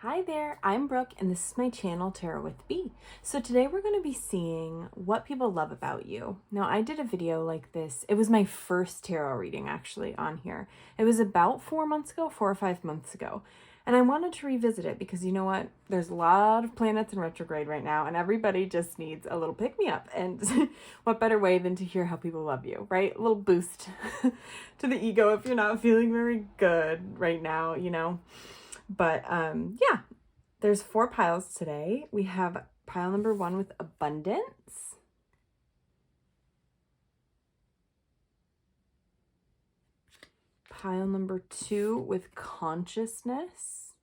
Hi there, I'm Brooke and this is my channel Tarot with B. So today we're going to be seeing what people love about you. Now I did a video like this. It was my first tarot reading actually on here. It was about 4 or 5 months ago. And I wanted to revisit it because you know what? There's a lot of planets in retrograde right now and everybody just needs a little pick-me-up. And what better way than to hear how people love you, right? A little boost to the ego if you're not feeling very good right now, you know? But yeah, there's 4 piles today. We have pile number 1 with abundance. Pile number 2 with consciousness.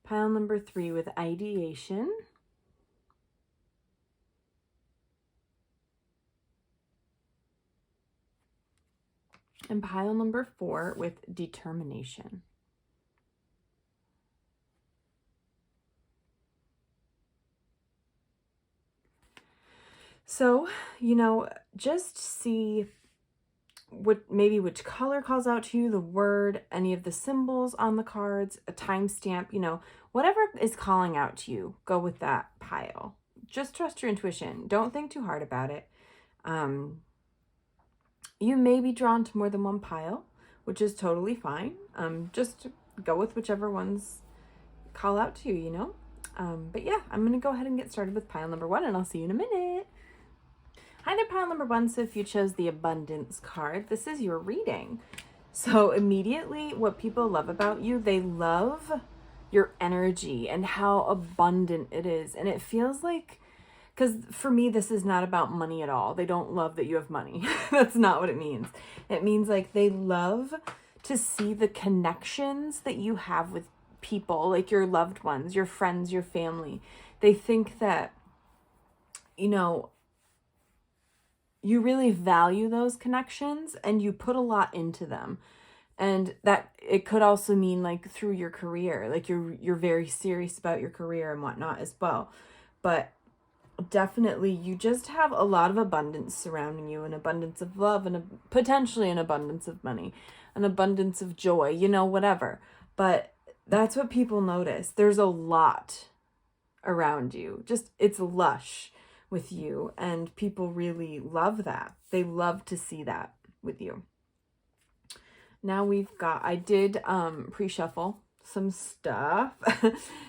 Pile number 3 with ideation. And pile number 4 with determination. So, you know, just see maybe which color calls out to you, the word, any of the symbols on the cards, a timestamp, you know, whatever is calling out to you, go with that pile. Just trust your intuition. Don't think too hard about it. You may be drawn to more than one pile, which is totally fine. Just go with whichever ones call out to you, you know? But yeah, I'm going to go ahead and get started with pile number 1 and I'll see you in a minute. Hi there, pile number 1. So if you chose the abundance card, this is your reading. So immediately what people love about you, they love your energy and how abundant it is. And it feels like, because for me, this is not about money at all. They don't love that you have money. That's not what it means. It means like they love to see the connections that you have with people, like your loved ones, your friends, your family. They think that, you know, you really value those connections and you put a lot into them. And that it could also mean like through your career, like you're very serious about your career and whatnot as well. But definitely you just have a lot of abundance surrounding you, an abundance of love and potentially an abundance of money, an abundance of joy, you know, whatever. But that's what people notice. There's a lot around you. Just it's lush with you and people really love that. They love to see that with you. Now we've got, I did pre-shuffle some stuff.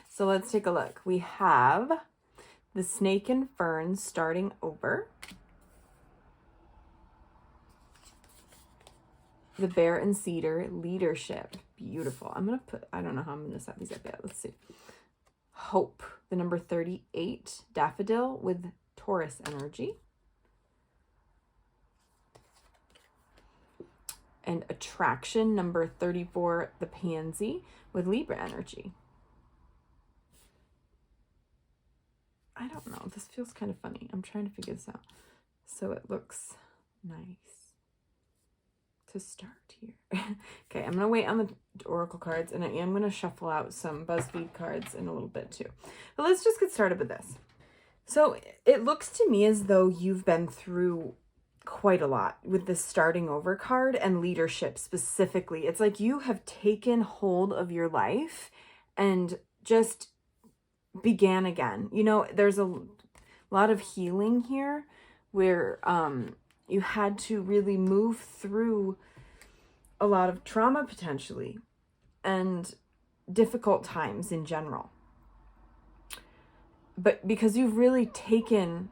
So let's take a look. We have the snake and fern starting over. The bear and cedar, leadership. Beautiful. I'm going to put, I don't know how I'm going to set these up yet. Let's see. Hope, the number 38, daffodil with Taurus energy. And attraction, number 34, the pansy with Libra energy. I don't know. This feels kind of funny. I'm trying to figure this out. So it looks nice to start here. Okay, I'm going to wait on the Oracle cards, and I am going to shuffle out some Buzzfeed cards in a little bit too. But let's just get started with this. So it looks to me as though you've been through quite a lot with the starting over card and leadership specifically. It's like you have taken hold of your life and just began again. You know, there's a lot of healing here where you had to really move through a lot of trauma potentially and difficult times in general. But because you've really taken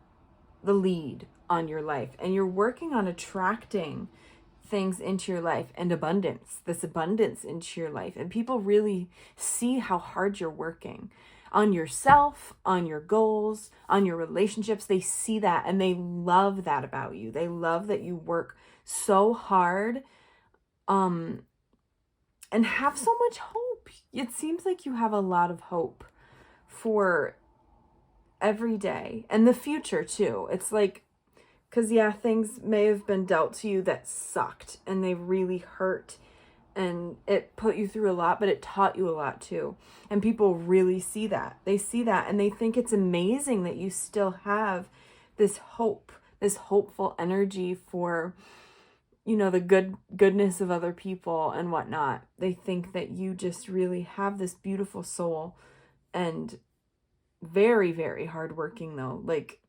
the lead on your life and you're working on attracting things into your life and abundance, this abundance into your life. And people really see how hard you're working on yourself, on your goals, on your relationships. They see that and they love that about you. They love that you work so hard and have so much hope. It seems like you have a lot of hope for every day and the future too. It's like, because yeah, things may have been dealt to you that sucked and they really hurt and it put you through a lot, but it taught you a lot too. And people really see that. They see that and they think it's amazing that you still have this hope, this hopeful energy for you know, the goodness of other people and whatnot. They think that you just really have this beautiful soul, and very, very hardworking though. Like,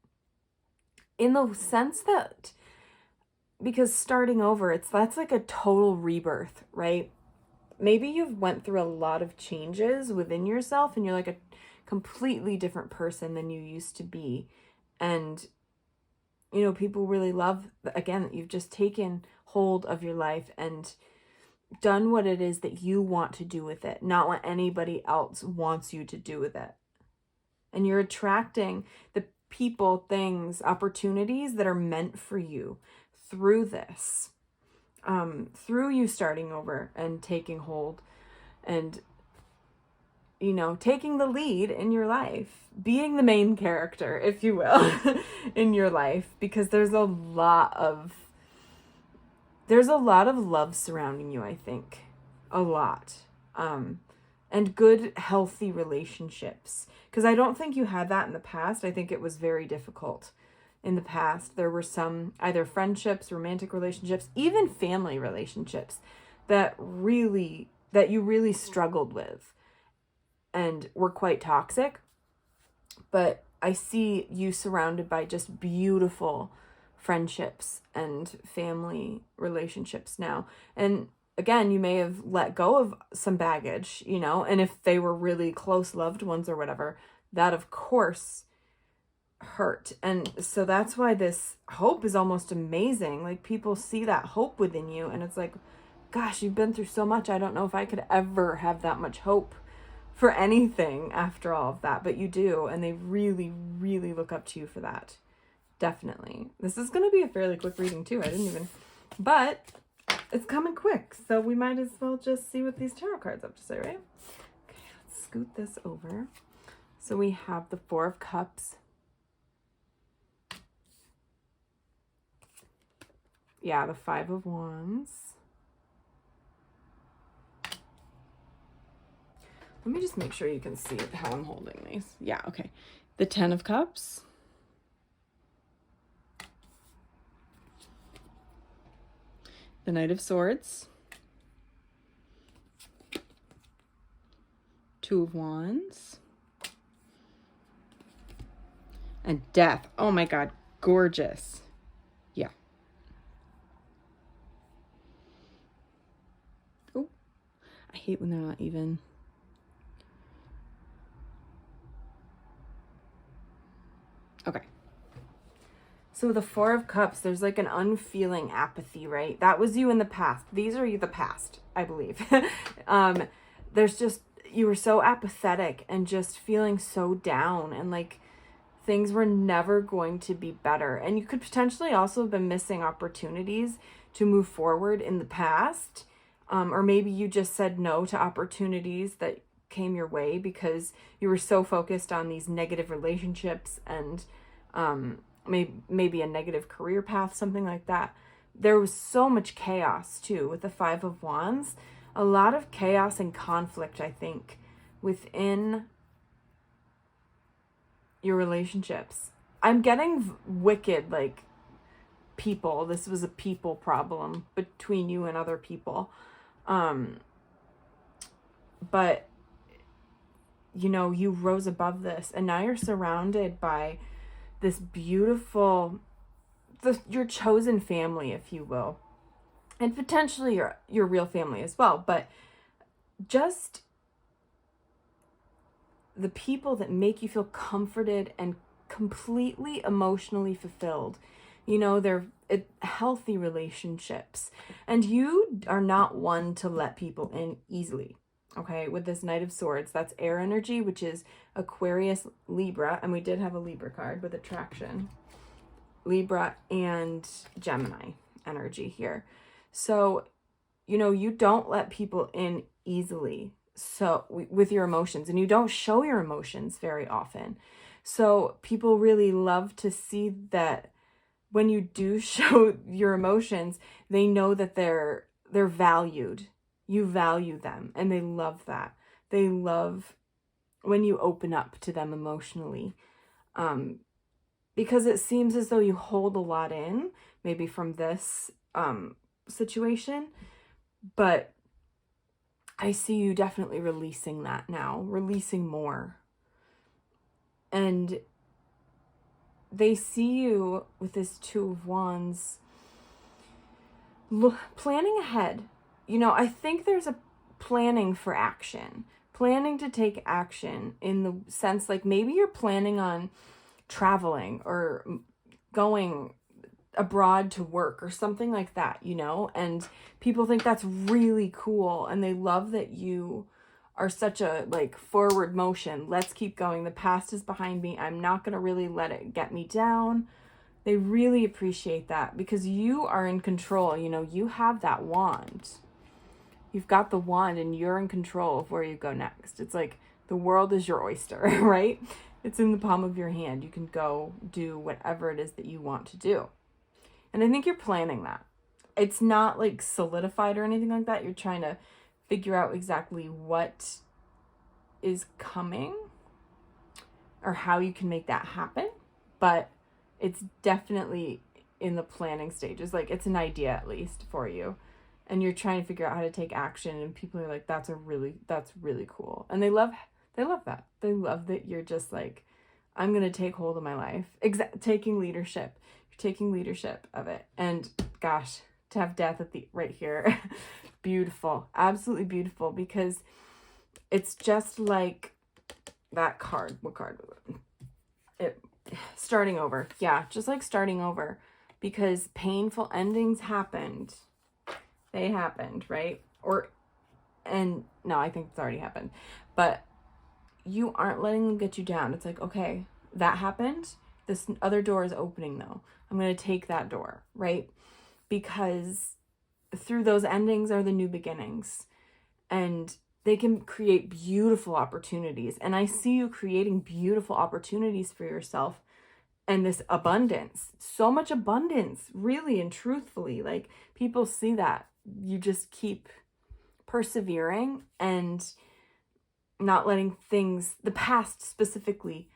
in the sense that, because starting over, that's like a total rebirth, right? Maybe you've went through a lot of changes within yourself and you're like a completely different person than you used to be. And, you know, people really love, again, that you've just taken hold of your life and done what it is that you want to do with it, not what anybody else wants you to do with it. And you're attracting the people, things, opportunities that are meant for you through this, through you starting over and taking hold and, you know, taking the lead in your life, being the main character, if you will, in your life, because there's a lot of love surrounding you, I think. A lot. And good, healthy relationships. Because I don't think you had that in the past. I think it was very difficult in the past. There were some either friendships, romantic relationships, even family relationships that you really struggled with and were quite toxic. But I see you surrounded by just beautiful friendships and family relationships now. And again, you may have let go of some baggage, you know, and if they were really close loved ones or whatever, that of course hurt. And so that's why this hope is almost amazing. Like, people see that hope within you and it's like, gosh, you've been through so much. I don't know if I could ever have that much hope for anything after all of that, but you do. And they really, really look up to you for that. Definitely. This is going to be a fairly quick reading too. But it's coming quick. So we might as well just see what these tarot cards have to say, right? Okay, let's scoot this over. So we have the Four of Cups. Yeah, the Five of Wands. Let me just make sure you can see how I'm holding these. Yeah, okay. The Ten of Cups. The Knight of Swords. Two of Wands. And Death. Oh my God, gorgeous. Yeah. Oh, I hate when they're not even. Okay. So the Four of Cups, there's like an unfeeling apathy, right? That was you in the past. These are you the past, I believe. There's just, you were so apathetic and just feeling so down and like things were never going to be better. And you could potentially also have been missing opportunities to move forward in the past. Or maybe you just said no to opportunities that came your way because you were so focused on these negative relationships and maybe a negative career path, something like that. There was so much chaos too with the Five of Wands. A lot of chaos and conflict, I think, within your relationships. I'm getting wicked, like, people. This was a people problem between you and other people. But, you know, you rose above this and now you're surrounded by this beautiful, your chosen family, if you will, and potentially your real family as well, but just the people that make you feel comforted and completely emotionally fulfilled. You know, they're healthy relationships, and you are not one to let people in easily. Okay, with this Knight of Swords, that's air energy, which is Aquarius, Libra, and we did have a Libra card with attraction. Libra and Gemini energy here. So, you know, you don't let people in easily. So with your emotions, and you don't show your emotions very often. So people really love to see that when you do show your emotions, they know that they're valued. You value them, and they love that. They love when you open up to them emotionally. Because it seems as though you hold a lot in, maybe from this situation, but I see you definitely releasing that now, releasing more. And they see you with this Two of Wands planning ahead. You know, I think there's a planning for action, planning to take action in the sense like maybe you're planning on traveling or going abroad to work or something like that, you know, and people think that's really cool and they love that you are such a like forward motion. Let's keep going. The past is behind me. I'm not going to really let it get me down. They really appreciate that because you are in control. You know, you have that wand. You've got the wand and you're in control of where you go next. It's like the world is your oyster, right? It's in the palm of your hand. You can go do whatever it is that you want to do. And I think you're planning that. It's not like solidified or anything like that. You're trying to figure out exactly what is coming or how you can make that happen. But it's definitely in the planning stages. Like it's an idea at least for you. And you're trying to figure out how to take action. And people are like, that's really cool. And they love that. They love that you're just like, I'm going to take hold of my life. Taking leadership. You're taking leadership of it. And gosh, to have death at the right here. Beautiful. Absolutely beautiful. Because it's just like that card. What card was it? Starting over. Yeah, just like starting over. Because painful endings happened. They happened, right? No, I think it's already happened. But you aren't letting them get you down. It's like, okay, that happened. This other door is opening though. I'm going to take that door, right? Because through those endings are the new beginnings. And they can create beautiful opportunities. And I see you creating beautiful opportunities for yourself. And this abundance, so much abundance, really and truthfully. Like people see that. You just keep persevering and not letting things, the past specifically,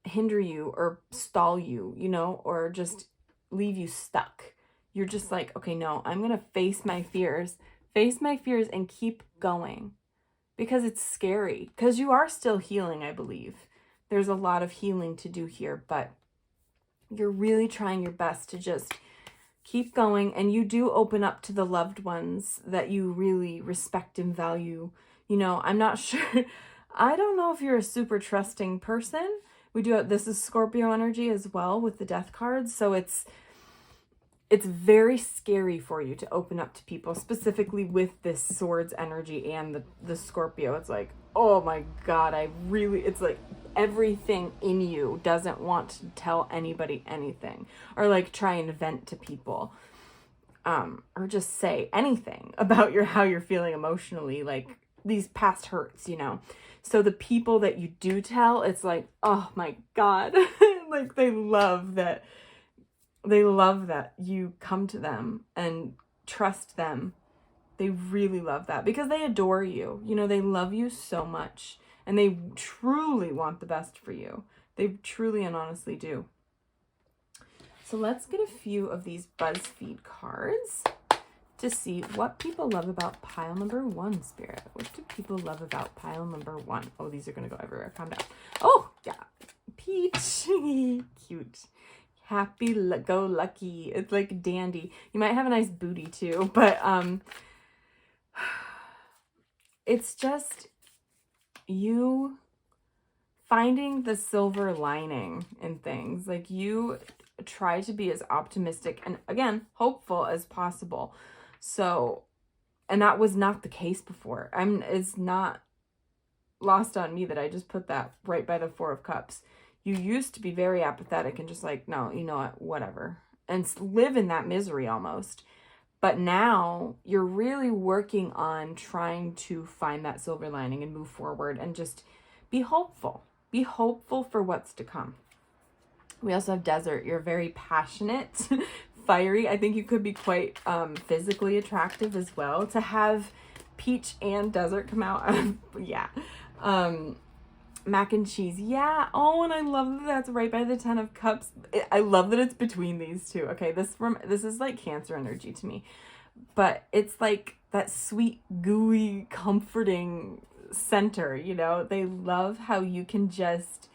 hinder you or stall you, you know, or just leave you stuck. You're just like, okay, no, I'm going to face my fears and keep going because it's scary because you are still healing. I believe there's a lot of healing to do here, but you're really trying your best to just keep going. And you do open up to the loved ones that you really respect and value. You know, I'm not sure. I don't know if you're a super trusting person. This is Scorpio energy as well with the death cards. So it's very scary for you to open up to people, specifically with this swords energy and the Scorpio. It's like, oh my God, it's like everything in you doesn't want to tell anybody anything or like try and vent to people or just say anything about how you're feeling emotionally, like these past hurts, you know. So the people that you do tell, it's like, oh my God, like they love that you come to them and trust them. They really love that because they adore you. You know, they love you so much and they truly want the best for you. They truly and honestly do. So let's get a few of these Buzzfeed cards to see what people love about pile number 1, Spirit. What do people love about pile number 1? Oh, these are going to go everywhere. Calm down. Oh, yeah. Peach. Cute. Happy go lucky. It's like dandy. You might have a nice booty too, but it's just you finding the silver lining in things. Like you try to be as optimistic and again, hopeful as possible. So, and that was not the case before. It's not lost on me that I just put that right by the 4 of Cups. You used to be very apathetic and just like, no, you know what, whatever. And live in that misery almost. But now you're really working on trying to find that silver lining and move forward and just be hopeful. Be hopeful for what's to come. We also have Desert. You're very passionate, fiery. I think you could be quite physically attractive as well. To have Peach and Desert come out, yeah. Mac and cheese. Yeah. Oh, and I love that that's right by the 10 of cups. I love that it's between these two. Okay, this is like Cancer energy to me. But it's like that sweet, gooey, comforting center, you know? They love how you can just,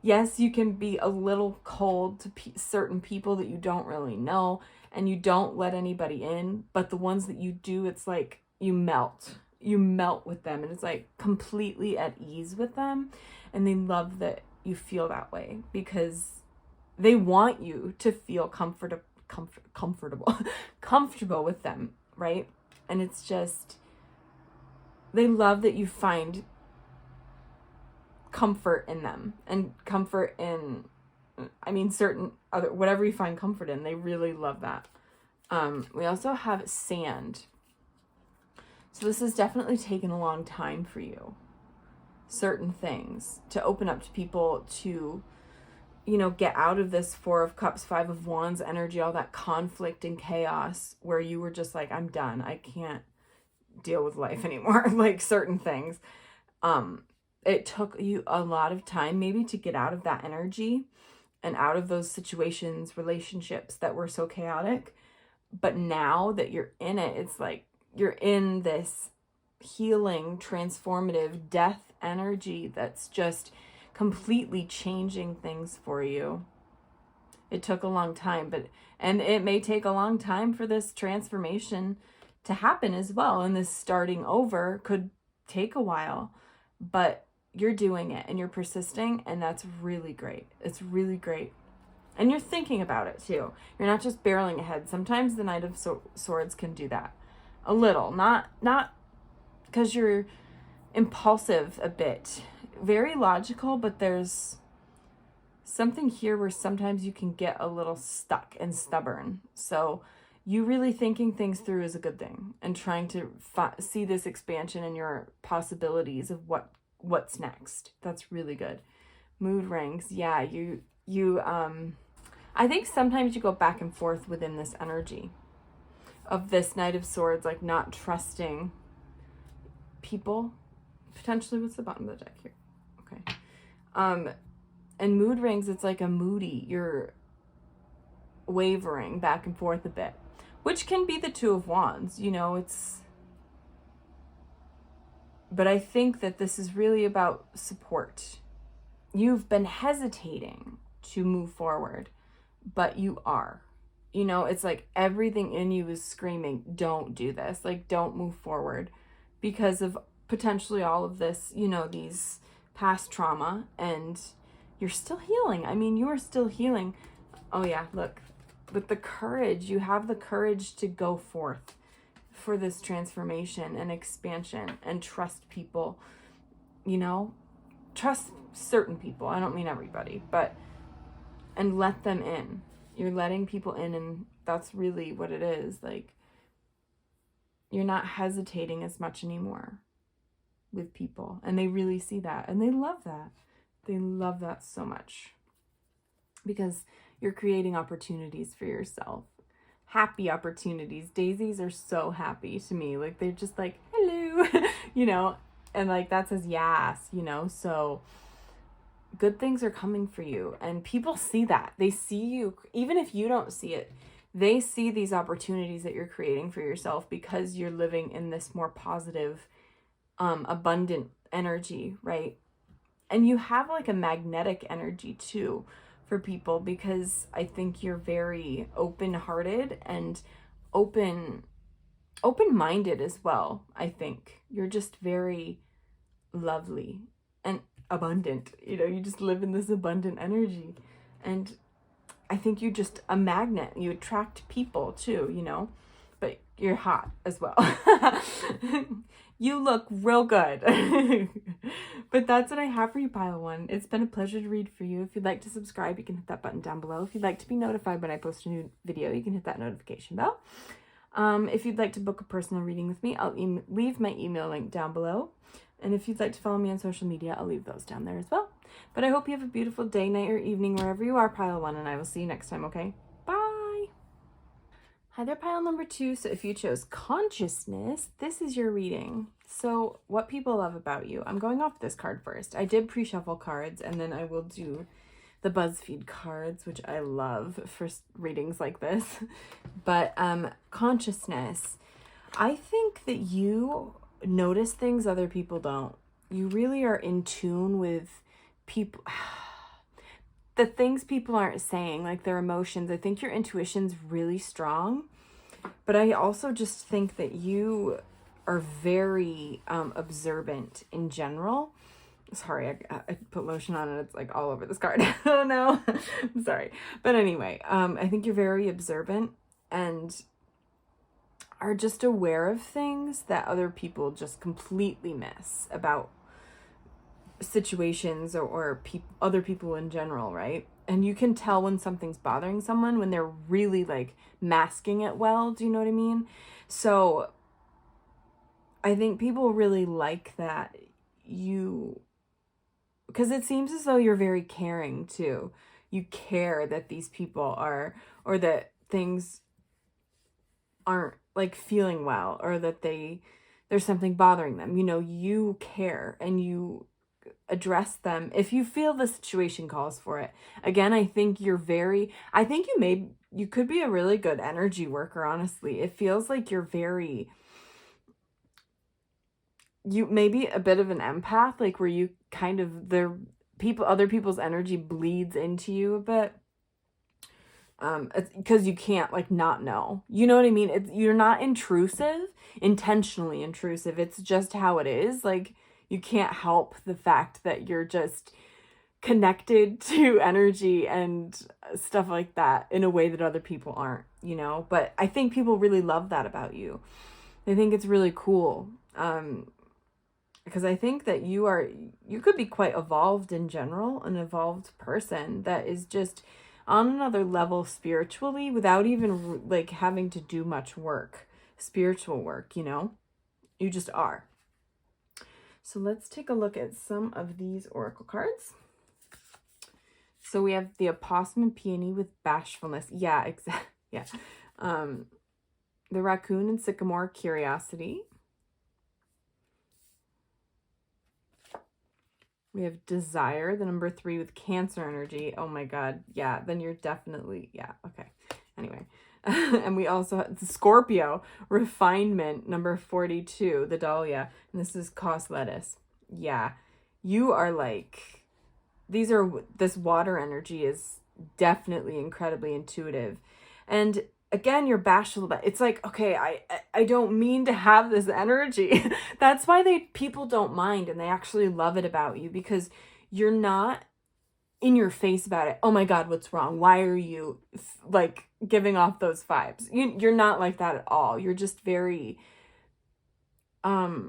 yes, you can be a little cold to certain people that you don't really know, and you don't let anybody in, but the ones that you do, it's like you melt with them, and it's like completely at ease with them, and they love that you feel that way because they want you to feel comfortable comfortable with them, right? And it's just, they love that you find comfort in them, and comfort in, I mean, certain other, whatever you find comfort in, they really love that. We also have sand. So this has definitely taken a long time for you. Certain things to open up to people, to, you know, get out of this 4 of Cups, 5 of Wands energy, all that conflict and chaos where you were just like, I'm done. I can't deal with life anymore. Like certain things. It took you a lot of time maybe to get out of that energy and out of those situations, relationships that were so chaotic. But now that you're in it, it's like you're in this healing, transformative death energy that's just completely changing things for you. It took a long time, and it may take a long time for this transformation to happen as well. And this starting over could take a while, but you're doing it and you're persisting, and that's really great. It's really great. And you're thinking about it too. You're not just barreling ahead. Sometimes the Knight of Swords can do that. A little. Not because you're impulsive a bit. Very logical, but there's something here where sometimes you can get a little stuck and stubborn. So you really thinking things through is a good thing, and trying to see this expansion in your possibilities of what's next. That's really good. Mood rings. Yeah, you I think sometimes you go back and forth within this energy of this Knight of Swords, like not trusting people. Potentially, what's the bottom of the deck here? Okay. And mood rings, it's like a moody, you're wavering back and forth a bit, which can be the 2 of Wands, you know, but I think that this is really about support. You've been hesitating to move forward, but you are, you know, it's like everything in you is screaming, don't do this, like don't move forward because of potentially all of this, you know, these past trauma, and you're still healing. I mean, you are still healing. Oh yeah, look, with the courage, you have the courage to go forth for this transformation and expansion, and trust people, you know, trust certain people. I don't mean everybody, and let them in. You're letting people in, and that's really what it is. Like, you're not hesitating as much anymore with people, and they really see that, and they love that. They love that so much because you're creating opportunities for yourself. Happy opportunities. Daisies are so happy to me. Like, they're just like, hello, you know, and like that says yes, you know, so good things are coming for you, and people see that. They see you, even if you don't see it, they see these opportunities that you're creating for yourself because you're living in this more positive, abundant energy, right? And you have like a magnetic energy too for people, because I think you're very open-hearted and open-minded as well. I think you're just very lovely and abundant, you know, you just live in this abundant energy, and I think you're just a magnet. You attract people too, you know, but you're hot as well. You look real good. But that's what I have for you, pile one. It's been a pleasure to read for you. If you'd like to subscribe, you can hit that button down below. If you'd like to be notified when I post a new video, you can hit that notification bell. If you'd like to book a personal reading with me, I'll leave my email link down below. And if you'd like to follow me on social media, I'll leave those down there as well. But I hope you have a beautiful day, night, or evening, wherever you are, pile one, and I will see you next time, okay? Bye! Hi there, pile number 2. So if you chose consciousness, this is your reading. So what people love about you. I'm going off this card first. I did pre-shuffle cards, and then I will do the Buzzfeed cards, which I love for readings like this. But consciousness. I think that you notice things other people don't. You really are in tune with people, the things people aren't saying, like their emotions. I think your intuition's really strong, but I also just think that you are very observant in general. Sorry, I put lotion on and it's like all over this card. Oh no, I'm sorry. But anyway, I think you're very observant and are just aware of things that other people just completely miss about situations or other people in general, right? And you can tell when something's bothering someone when they're really like masking it well. Do you know what I mean? So I think people really like that because it seems as though you're very caring too. You care that these people are, or that things aren't like feeling well, or that there's something bothering them. You know, you care and you address them if you feel the situation calls for it. Again, I think you could be a really good energy worker, honestly. It feels like you may be a bit of an empath, like where you kind of, other people's energy bleeds into you a bit. It's because you can't like not know. You know what I mean? You're not intentionally intrusive. It's just how it is. Like, you can't help the fact that you're just connected to energy and stuff like that in a way that other people aren't, you know? But I think people really love that about you. They think it's really cool. Because I think that you could be quite evolved in general, an evolved person that is just on another level spiritually without even like having to do much work, spiritual work, you know? You just are. So let's take a look at some of these oracle cards. So we have the opossum and peony with bashfulness. Yeah, exactly. Yeah. The raccoon and sycamore, curiosity. We have desire, the number 3 with Cancer energy. Oh my God. Yeah, then you're definitely, yeah, okay. Anyway. And we also have the Scorpio, refinement, number 42, the dahlia. And this is cost lettuce. Yeah, you are like, this water energy is definitely incredibly intuitive. And again, you're bashful about it's like, okay, I don't mean to have this energy. That's why people don't mind and they actually love it about you, because you're not in your face about it. Oh my God, what's wrong? Why are you like giving off those vibes? You're not like that at all. You're just very, I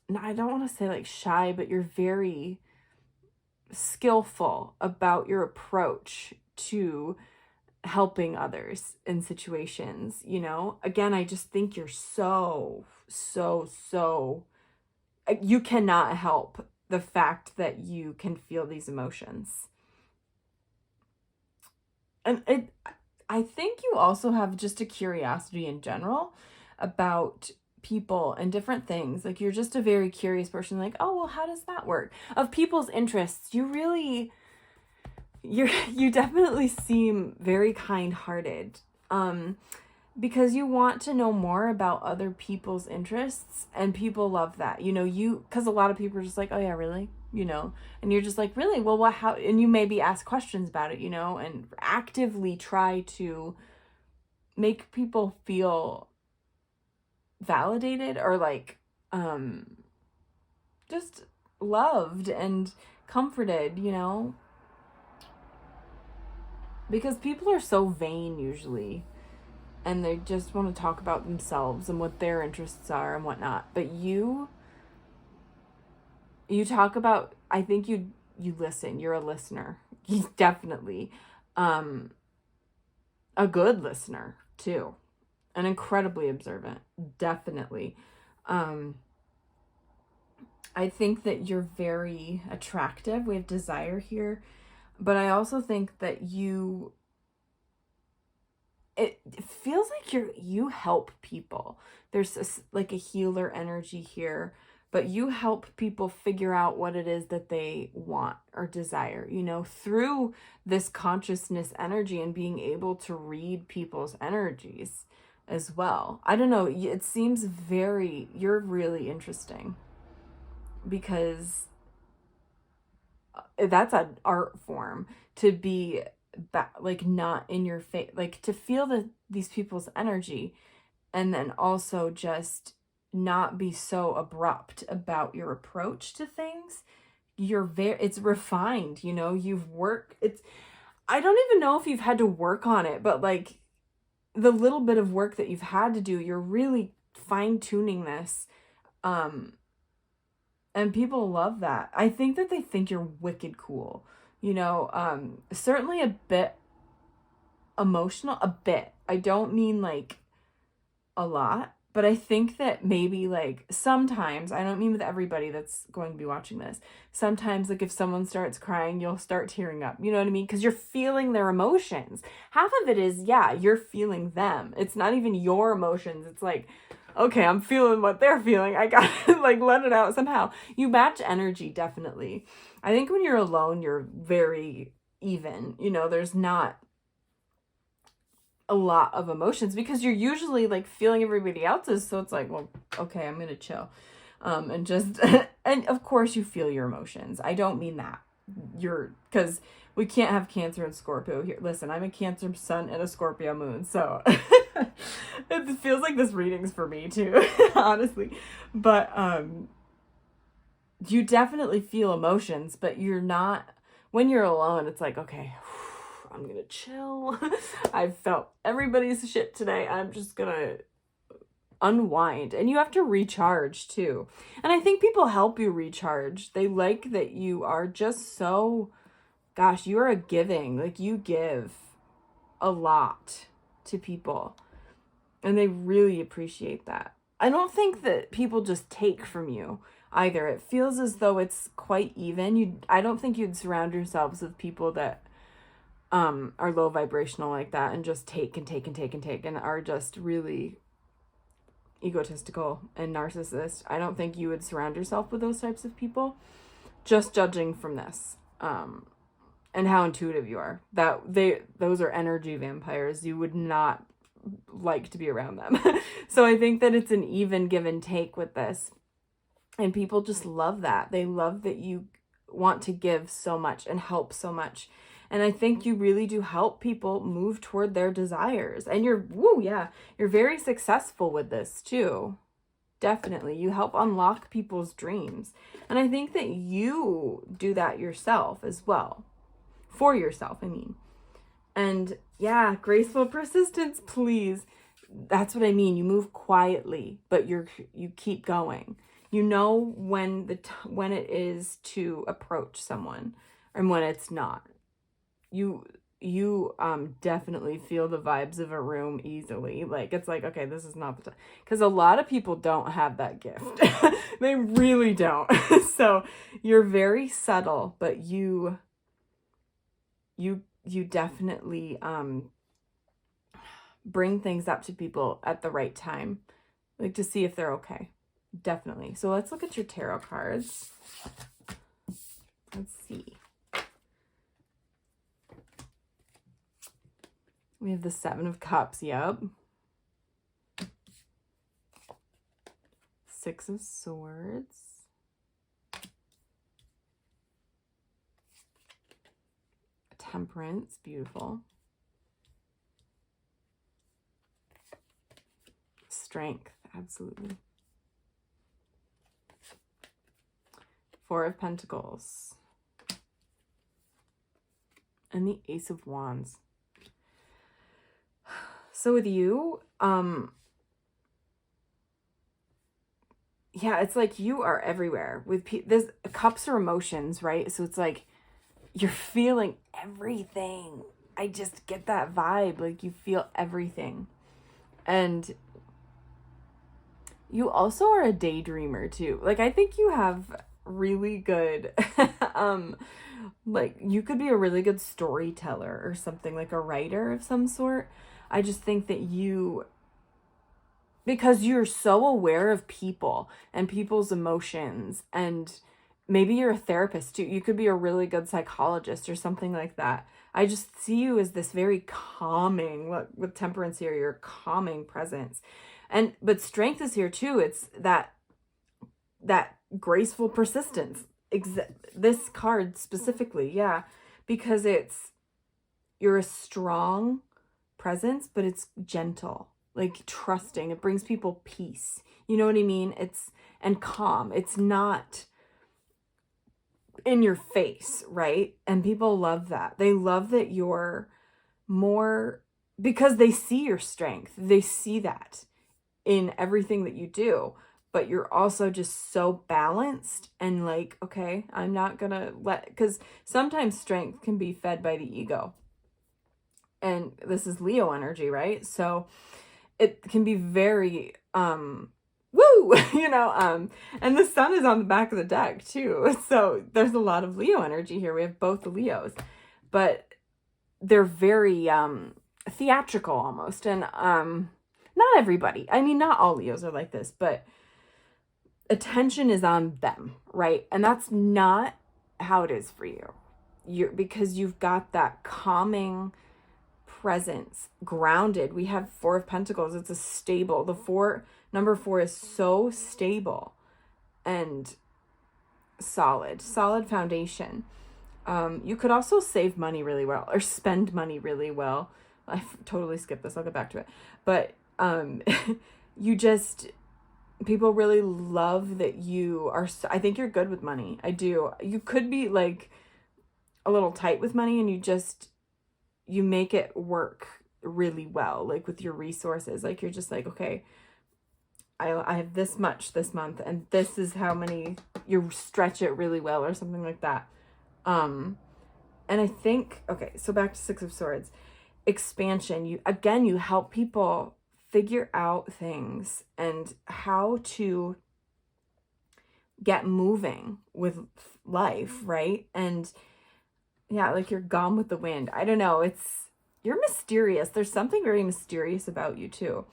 don't want to say like shy, but you're very skillful about your approach to helping others in situations, you know? Again, I just think you're so you cannot help the fact that you can feel these emotions. And I think you also have just a curiosity in general about people and different things. Like, you're just a very curious person, like, oh, well, how does that work? Of people's interests. You definitely seem very kind-hearted. Because you want to know more about other people's interests, and people love that. You know, because a lot of people are just like, oh yeah, really? You know, and you're just like, really? Well, how? And you maybe ask questions about it, you know, and actively try to make people feel validated or like, just loved and comforted, you know, because people are so vain usually. And they just want to talk about themselves and what their interests are and whatnot. But you talk about, I think you listen. You're a listener. He's definitely a good listener too. And incredibly observant. Definitely. I think that you're very attractive. We have desire here. But I also think that you it feels like you help people. There's like a healer energy here, but you help people figure out what it is that they want or desire, you know, through this consciousness energy and being able to read people's energies as well. I don't know, it seems you're really interesting, because that's an art form, to be like not in your face, like to feel these people's energy, and then also just not be so abrupt about your approach to things. It's refined, you know, I don't even know if you've had to work on it, but like the little bit of work that you've had to do, you're really fine tuning this. And people love that. I think that they think you're wicked cool, you know, certainly a bit emotional, a bit. I don't mean like a lot, but I think that maybe like sometimes, I don't mean with everybody that's going to be watching this, sometimes like if someone starts crying, you'll start tearing up, you know what I mean? Because you're feeling their emotions. Half of it is, yeah, you're feeling them. It's not even your emotions. It's like, okay, I'm feeling what they're feeling. I gotta like let it out somehow. You match energy, definitely. I think when you're alone, you're very even, you know, there's not a lot of emotions because you're usually like feeling everybody else's. So it's like, well, okay, I'm gonna chill. And just, and of course you feel your emotions. I don't mean that. Because we can't have Cancer and Scorpio here. Listen, I'm a Cancer sun and a Scorpio moon, so it feels like this reading's for me too, honestly. But you definitely feel emotions, but you're not, when you're alone, it's like, okay, I'm gonna chill. I've felt everybody's shit today. I'm just gonna unwind. And you have to recharge too. And I think people help you recharge. They like that you are just so, gosh, you are giving. Like you give a lot to people. And they really appreciate that. I don't think that people just take from you either. It feels as though it's quite even. I don't think you'd surround yourselves with people that are low vibrational like that and just take and take and take and take and are just really egotistical and narcissist. I don't think you would surround yourself with those types of people, just judging from this and how intuitive you are. Those are energy vampires. You would not like to be around them. So I think that it's an even give and take with this, and people just love that. They love that you want to give so much and help so much. And I think you really do help people move toward their desires. And you're very successful with this too. Definitely. You help unlock people's dreams. And I think that you do that yourself as well. For yourself, I mean. And yeah, graceful persistence, please. That's what I mean. You move quietly, but you keep going. You know when it is to approach someone and when it's not. You definitely feel the vibes of a room easily. Like, it's like, okay, this is not the time. Because a lot of people don't have that gift. They really don't. So you're very subtle, but you definitely bring things up to people at the right time. Like, to see if they're okay. Definitely. So let's look at your tarot cards. Let's see. We have the Seven of Cups, yep. Six of Swords. Temperance, beautiful. Strength, absolutely. Four of Pentacles. And the Ace of Wands. So with you, yeah, it's like you are everywhere. With this, cups are emotions, right? So it's like you're feeling everything. I just get that vibe. Like you feel everything. And you also are a daydreamer too. Like I think you have really good, like you could be a really good storyteller or something, like a writer of some sort. I just think that because you're so aware of people and people's emotions, and maybe you're a therapist too. You could be a really good psychologist or something like that. I just see you as this very calming, with temperance here, your calming presence. But strength is here too. It's that graceful persistence. This card specifically, yeah, because you're a strong presence, but it's gentle, like trusting. It brings people peace. You know what I mean? And calm. It's not in your face, right? And people love that. They love that you're more, because they see your strength. They see that in everything that you do, but you're also just so balanced and like, okay, I'm not gonna because sometimes strength can be fed by the ego. And this is Leo energy, right? So it can be very, woo, and the sun is on the back of the deck too. So there's a lot of Leo energy here. We have both the Leos, but they're very, theatrical almost. And, not everybody. I mean, not all Leos are like this, but attention is on them, right? And that's not how it is for you. Because you've got that calming presence, grounded. We have 4 of Pentacles. It's a stable. Number 4 is so stable and solid foundation. You could also save money really well or spend money really well. I totally skipped this. I'll get back to it. But people really love that you are, I think you're good with money. I do. You could be like a little tight with money, and you make it work really well, like with your resources. Like you're just like, okay, I have this much this month, and this is how many, you stretch it really well or something like that. And I think, okay, so back to 6 of Swords, expansion. You help people figure out things and how to get moving with life, right? And yeah, like you're gone with the wind. I don't know. You're mysterious. There's something very mysterious about you too.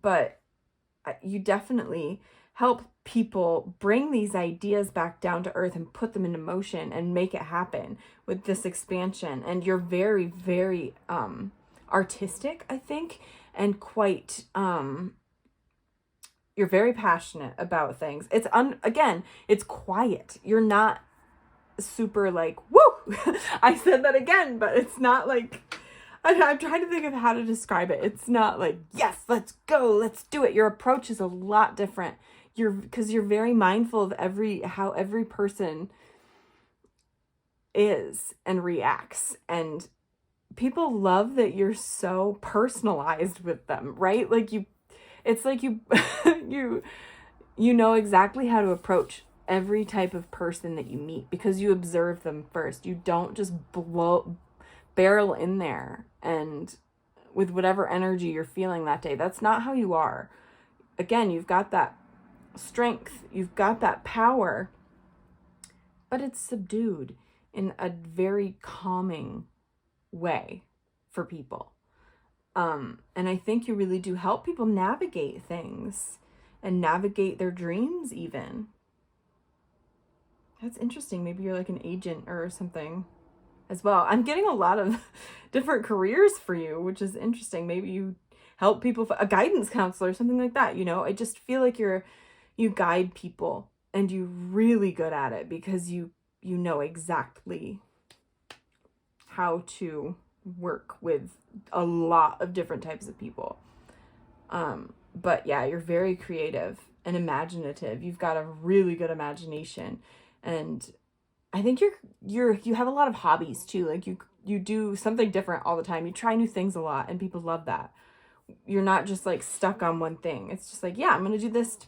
But you definitely help people bring these ideas back down to earth and put them into motion and make it happen with this expansion. And you're very, very, artistic, I think, and quite, you're very passionate about things. Again, it's quiet. You're not super like, woo, I said that again, but it's not like, I'm trying to think of how to describe it. It's not like, yes, let's go, let's do it. Your approach is a lot different. Because you're very mindful of how every person is and reacts, and people love that you're so personalized with them, right? Like it's like you know exactly how to approach every type of person that you meet because you observe them first. You don't just barrel in there and with whatever energy you're feeling that day. That's not how you are. Again, you've got that strength, you've got that power, but it's subdued in a very calming way for people. And I think you really do help people navigate things and navigate their dreams even. That's interesting. Maybe you're like an agent or something as well. I'm getting a lot of different careers for you, which is interesting. Maybe you help people, a guidance counselor, something like that. I just feel like you guide people, and you're really good at it because you know exactly how to work with a lot of different types of people. But yeah, you're very creative and imaginative. You've got a really good imagination, and I think you have a lot of hobbies too. Like you do something different all the time. You try new things a lot, and people love that. You're not just like stuck on one thing. It's just like, yeah, I'm going to do this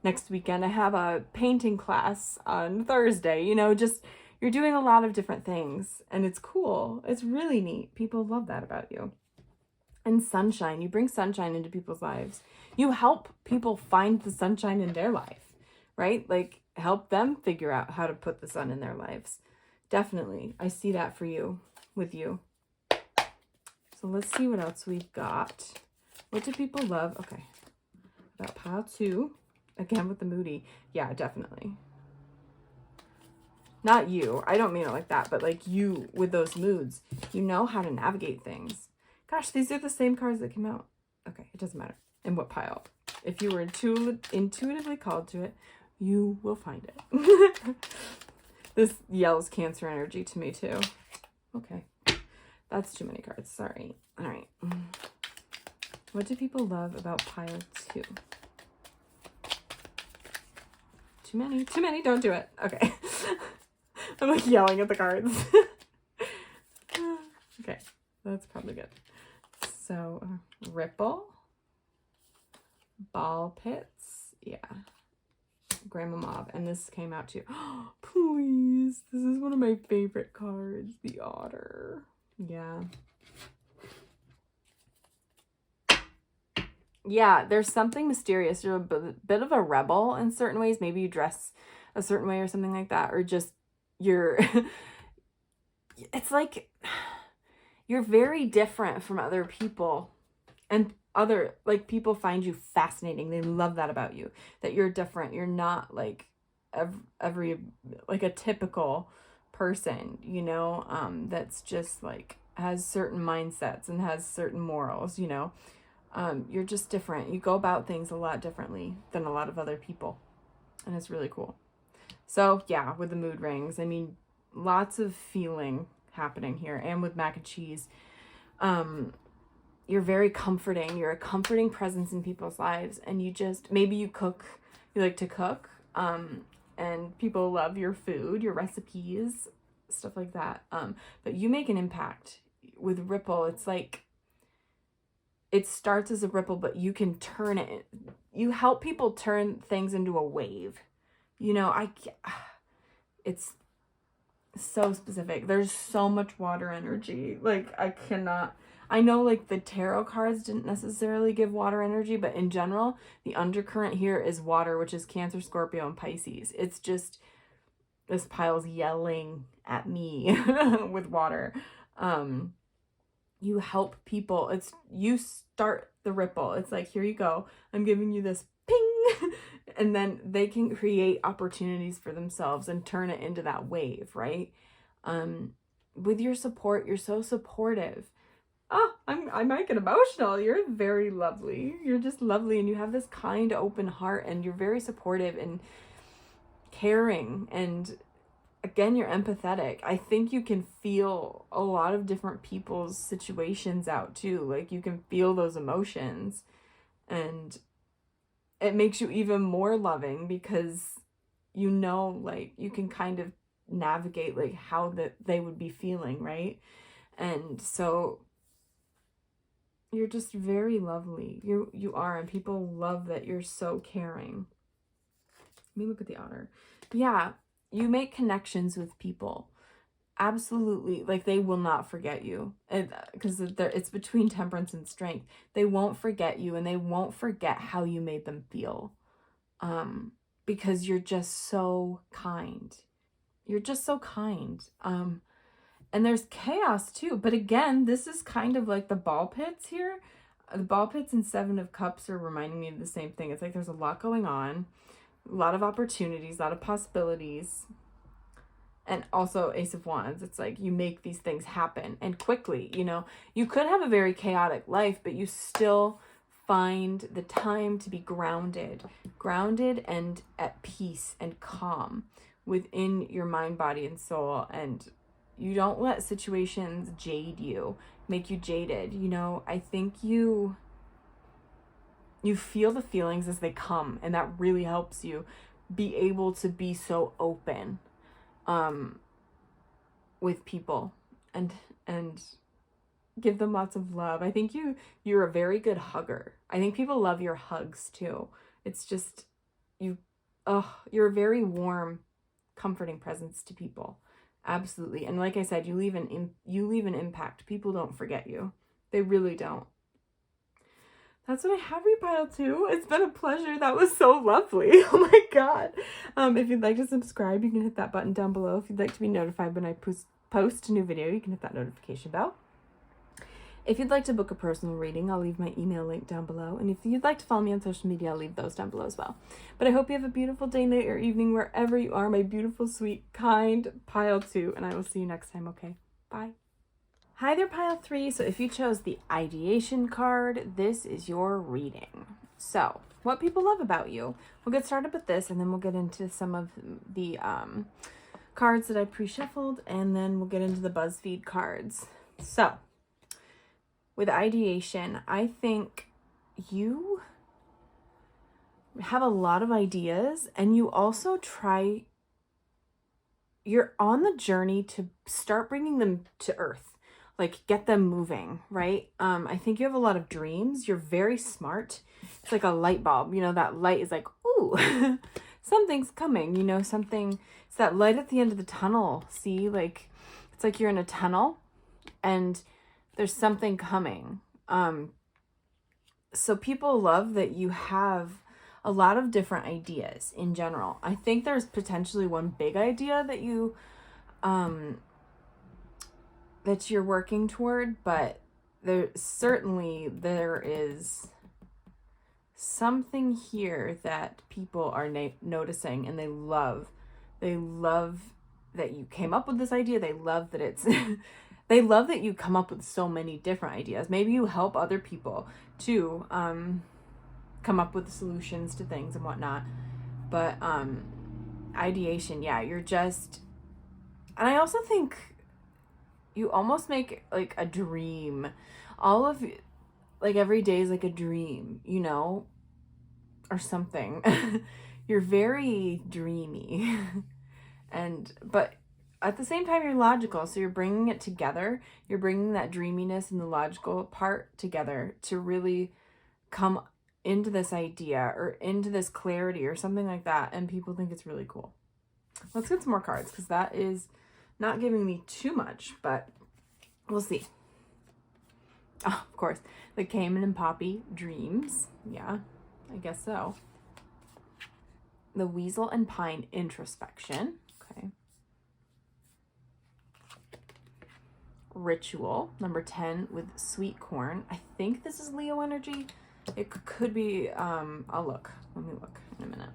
next weekend. I have a painting class on Thursday, just you're doing a lot of different things, and it's cool. It's really neat. People love that about you. And sunshine, you bring sunshine into people's lives. You help people find the sunshine in their life, right? Like help them figure out how to put the sun in their lives. Definitely. I see that for you, with you. So let's see what else we've got. What do people love? Okay. About pile 2. Again with the moody. Yeah, definitely. Not you. I don't mean it like that, but like you with those moods. You know how to navigate things. Gosh, these are the same cards that came out. Okay, it doesn't matter. In what pile. If you were intuitively called to it, you will find it. This yells Cancer energy to me too. Okay. That's too many cards. Sorry. All right. What do people love about pile 2? Too many. Too many. Don't do it. Okay. I'm like yelling at the cards. Okay. That's probably good. So, Ripple. Ball Pits. Yeah. Grandma Mob. And this came out too. Please. This is one of my favorite cards. The Otter. Yeah. Yeah, there's something mysterious. You're a bit of a rebel in certain ways. Maybe you dress a certain way or something like that. Or just you're... It's like you're very different from other people. And like people find you fascinating. They love that about you. That you're different. You're not like every like a typical person, you know, that's just like has certain mindsets and has certain morals, you know. You're just different. You go about things a lot differently than a lot of other people. And it's really cool. So yeah, with the mood rings, I mean, lots of feeling happening here. And with mac and cheese, you're very comforting. You're a comforting presence in people's lives. And you just, maybe you like to cook. And people love your food, your recipes, stuff like that. But you make an impact. With Ripple, it's like, it starts as a ripple, but you can turn it. You help people turn things into a wave. You know, it's so specific. There's so much water energy. Like, I know like the tarot cards didn't necessarily give water energy, but in general, the undercurrent here is water, which is Cancer, Scorpio, and Pisces. It's just, this pile's yelling at me with water. You help people. You start the ripple. It's like, here you go. I'm giving you this ping. And then they can create opportunities for themselves and turn it into that wave, right? With your support, you're so supportive. Oh, I might get emotional. You're very lovely. You're just lovely. And you have this kind, open heart. And you're very supportive and caring. And again, you're empathetic. I think you can feel a lot of different people's situations out too. Like you can feel those emotions, and it makes you even more loving because you know, like you can kind of navigate like how that they would be feeling, right? And so you're just very lovely. You are, and people love that you're so caring. Let me look at the Otter. Yeah. You make connections with people. Absolutely. Like they will not forget you. Because it's between temperance and strength. They won't forget you, and they won't forget how you made them feel. Because you're just so kind. You're just so kind. And there's chaos too. But again, this is kind of like the ball pits here. The ball pits and 7 of Cups are reminding me of the same thing. It's like there's a lot going on. A lot of opportunities, a lot of possibilities. And also Ace of Wands. It's like you make these things happen and quickly, you know. You could have a very chaotic life, but you still find the time to be grounded and at peace and calm within your mind, body, and soul. And you don't let situations jade you, make you jaded. You know, I think you feel the feelings as they come, and that really helps you be able to be so open with people and give them lots of love. I think you're a very good hugger. I think people love your hugs too. It's just you're a very warm, comforting presence to people. Absolutely. And like I said, you leave an impact. People don't forget you. They really don't. That's what I have repiled to. It's been a pleasure. That was so lovely. Oh my God. If you'd like to subscribe, you can hit that button down below. If you'd like to be notified when I post a new video, you can hit that notification bell. If you'd like to book a personal reading, I'll leave my email link down below. And if you'd like to follow me on social media, I'll leave those down below as well. But I hope you have a beautiful day, night, or evening, wherever you are, my beautiful, sweet, kind pile 2. And I will see you next time, okay? Bye. Hi there, pile 3. So if you chose the ideation card, this is your reading. So what people love about you. We'll get started with this, and then we'll get into some of the cards that I pre-shuffled, and then we'll get into the Buzzfeed cards. So with ideation, I think you have a lot of ideas, and you also you're on the journey to start bringing them to earth, like get them moving, right? I think you have a lot of dreams. You're very smart. It's like a light bulb, you know, that light is like, ooh, something's coming, you know, it's that light at the end of the tunnel. See, like, it's like you're in a tunnel and there's something coming. So people love that you have a lot of different ideas in general. I think there's potentially one big idea that you're working toward, but there is something here that people are noticing, and they love that you came up with this idea. They love that it's they love that you come up with so many different ideas. Maybe you help other people to come up with solutions to things and whatnot. But ideation, yeah, you're just, and I also think you almost make like a dream. All of, like, every day is like a dream, you know, or something. You're very dreamy. But at the same time, you're logical. So you're bringing it together. You're bringing that dreaminess and the logical part together to really come into this idea or into this clarity or something like that. And people think it's really cool. Let's get some more cards, because that is not giving me too much, but we'll see. Oh, of course, the Cayman and Poppy dreams. Yeah, I guess so. The Weasel and Pine introspection. Okay. Ritual, number 10, with sweet corn. I think this is Leo energy. It could be, I'll look. Let me look in a minute.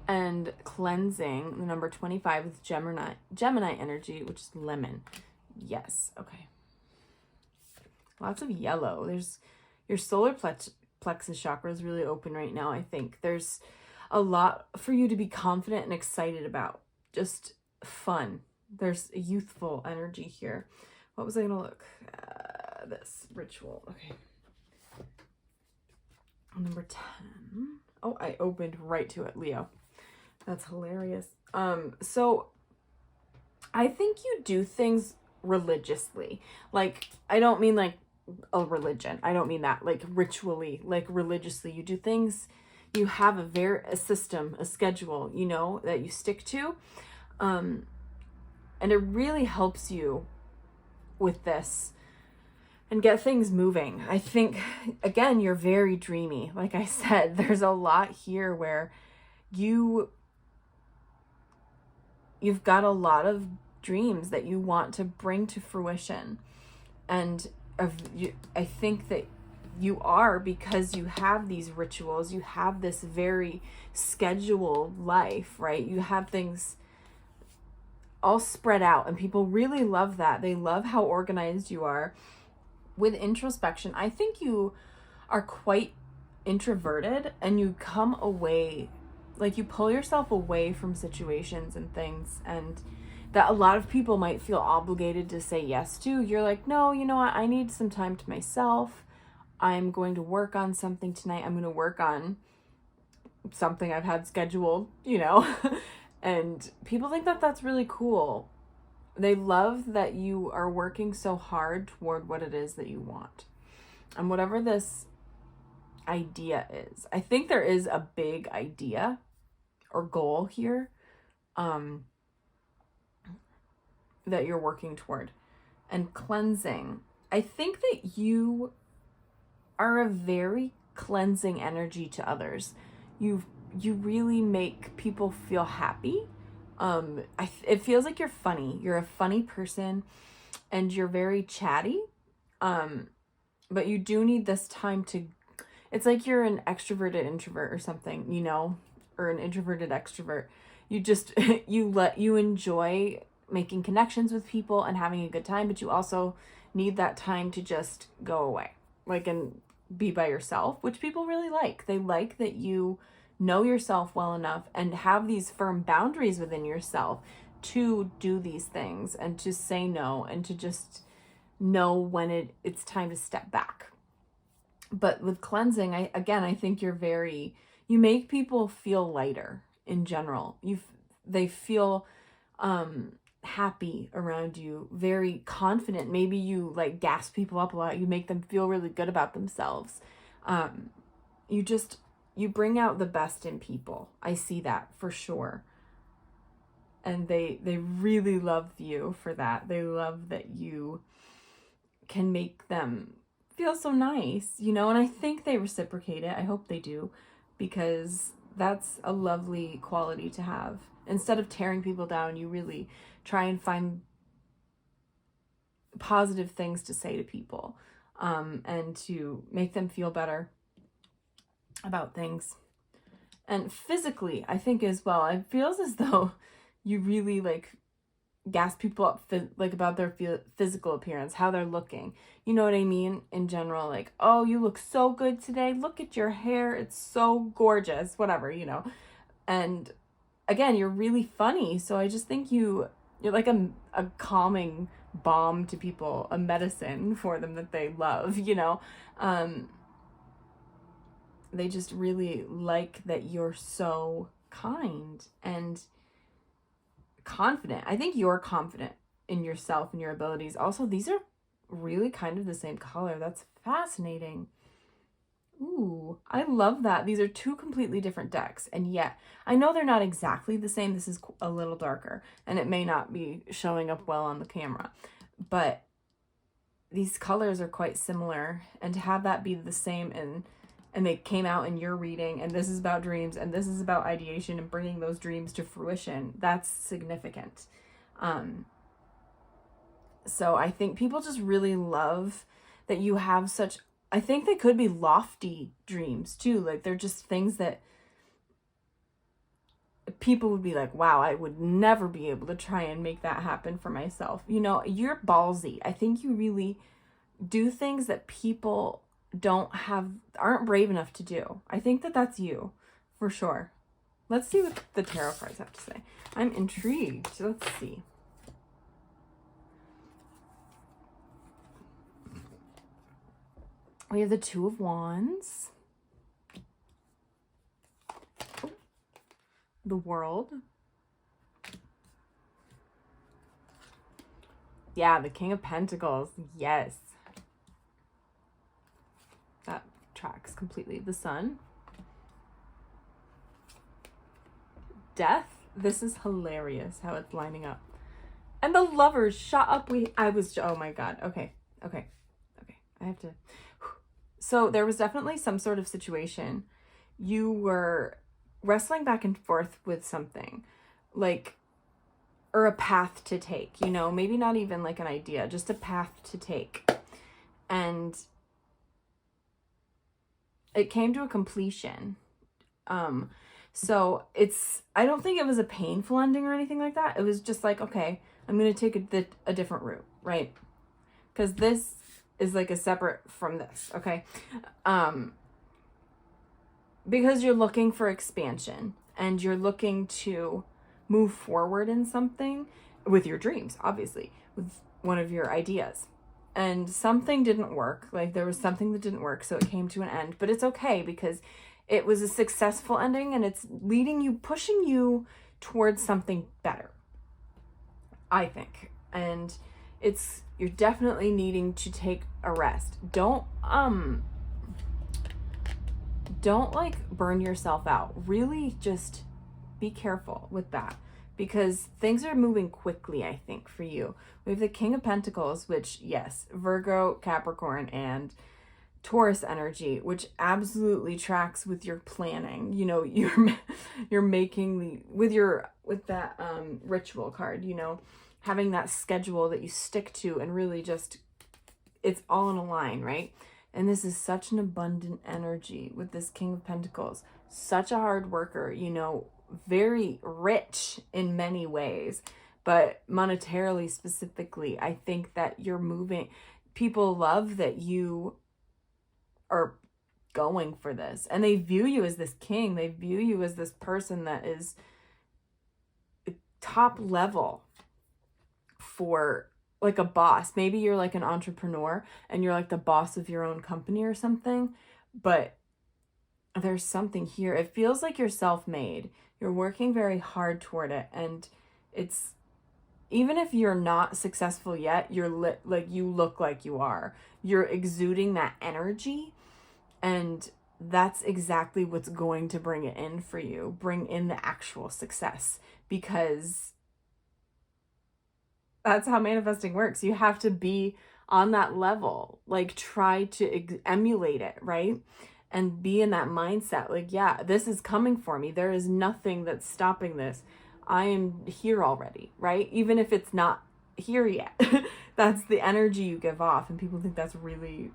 And cleansing, the number 25, with Gemini energy, which is lemon. Yes, okay. Lots of yellow. There's your solar plexus chakra is really open right now. I think there's a lot for you to be confident and excited about. Just fun. There's a youthful energy here. What was I gonna look? This ritual. Okay. Number 10. Oh, I opened right to it, Leo. That's hilarious. So I think you do things religiously. Like, I don't mean like a religion. I don't mean that. Like ritually, like religiously. You do things, you have a system, a schedule, you know, that you stick to. And it really helps you with this and get things moving. I think, again, you're very dreamy. Like I said, there's a lot here where you've got a lot of dreams that you want to bring to fruition. And I think that you are, because you have these rituals, you have this very scheduled life, right? You have things all spread out, and people really love that. They love how organized you are. With introspection, I think you are quite introverted, and you come away, like you pull yourself away from situations and things, and that a lot of people might feel obligated to say yes to. You're like, no, you know what? I need some time to myself. I'm going to work on something tonight. I'm going to work on something I've had scheduled, you know? And people think that that's really cool. They love that you are working so hard toward what it is that you want. And whatever this idea is, I think there is a big idea or goal here that you're working toward. And cleansing, I think that you are a very cleansing energy to others. You really make people feel happy. It feels like you're funny. You're a funny person, and you're very chatty. But you do need this time to, it's like you're an extroverted introvert or something, you know, or an introverted extrovert. You just, you enjoy making connections with people and having a good time, but you also need that time to just go away, like, and be by yourself, which people really like. They like that you know yourself well enough and have these firm boundaries within yourself to do these things and to say no and to just know when it's time to step back. But with cleansing, I think you make people feel lighter in general. They feel happy around you, very confident. Maybe you like gas people up a lot. You make them feel really good about themselves. You bring out the best in people. I see that for sure. And they really love you for that. They love that you can make them feel so nice, you know, and I think they reciprocate it. I hope they do, because that's a lovely quality to have. Instead of tearing people down, you really try and find positive things to say to people, and to make them feel better about things. And physically, I think as well, it feels as though you really like gas people up like about their physical appearance, how they're looking. You know what I mean? In general, like, oh, you look so good today. Look at your hair. It's so gorgeous. Whatever, you know. And again, you're really funny. So I just think you're like a calming balm to people, a medicine for them that they love, you know. They just really like that you're so kind and confident. I think you're confident in yourself and your abilities. Also, these are really kind of the same color. That's fascinating. Ooh, I love that. These are two completely different decks, and yet I know they're not exactly the same. This is a little darker, and it may not be showing up well on the camera, but these colors are quite similar, and to have that be the same and they came out in your reading, and this is about dreams, and this is about ideation and bringing those dreams to fruition. That's significant. So I think people just really love that you have such, I think they could be lofty dreams too. Like they're just things that people would be like, wow, I would never be able to try and make that happen for myself. You know, you're ballsy. I think you really do things that people aren't brave enough to do. I think that that's you for sure. Let's see what the tarot cards have to say. I'm intrigued. Let's see. We have the Two of Wands, the World. Yeah, the King of Pentacles. Yes. That tracks completely. The Sun. Death. This is hilarious how it's lining up. And the Lovers shot up. Oh my God. Okay. I have to. So there was definitely some sort of situation. You were wrestling back and forth with something, like, or a path to take, you know, maybe not even like an idea, just a path to take. And it came to a completion. So I don't think it was a painful ending or anything like that. It was just like, okay, I'm going to take a different route, right? Because this is like a separate from this, okay? Because you're looking for expansion and you're looking to move forward in something with your dreams, obviously, with one of your ideas. And something didn't work. Like there was something that didn't work, so it came to an end. But it's okay because it was a successful ending and it's pushing you towards something better, I think. And you're definitely needing to take a rest. Don't like burn yourself out. Really just be careful with that because things are moving quickly, I think, for you. We have the King of Pentacles, which, yes, Virgo, Capricorn, and Taurus energy, which absolutely tracks with your planning. You know, you're making with that ritual card, you know, having that schedule that you stick to and really just, it's all in a line, right? And this is such an abundant energy with this King of Pentacles. Such a hard worker, you know, very rich in many ways, but monetarily specifically, I think that you're moving. People love that you are going for this, and they view you as this king. They view you as this person that is top level for like a boss. Maybe you're like an entrepreneur and you're like the boss of your own company or something, but there's something here. It feels like you're self-made. You're working very hard toward it, and it's, even if you're not successful yet, you're like, you look like you are. You're exuding that energy, and that's exactly what's going to bring it in for you. Bring in the actual success, because that's how manifesting works. You have to be on that level, like try to emulate it, right? And be in that mindset, like, yeah, this is coming for me. There is nothing that's stopping this. I am here already, right? Even if it's not here yet. That's the energy you give off, and people think that's really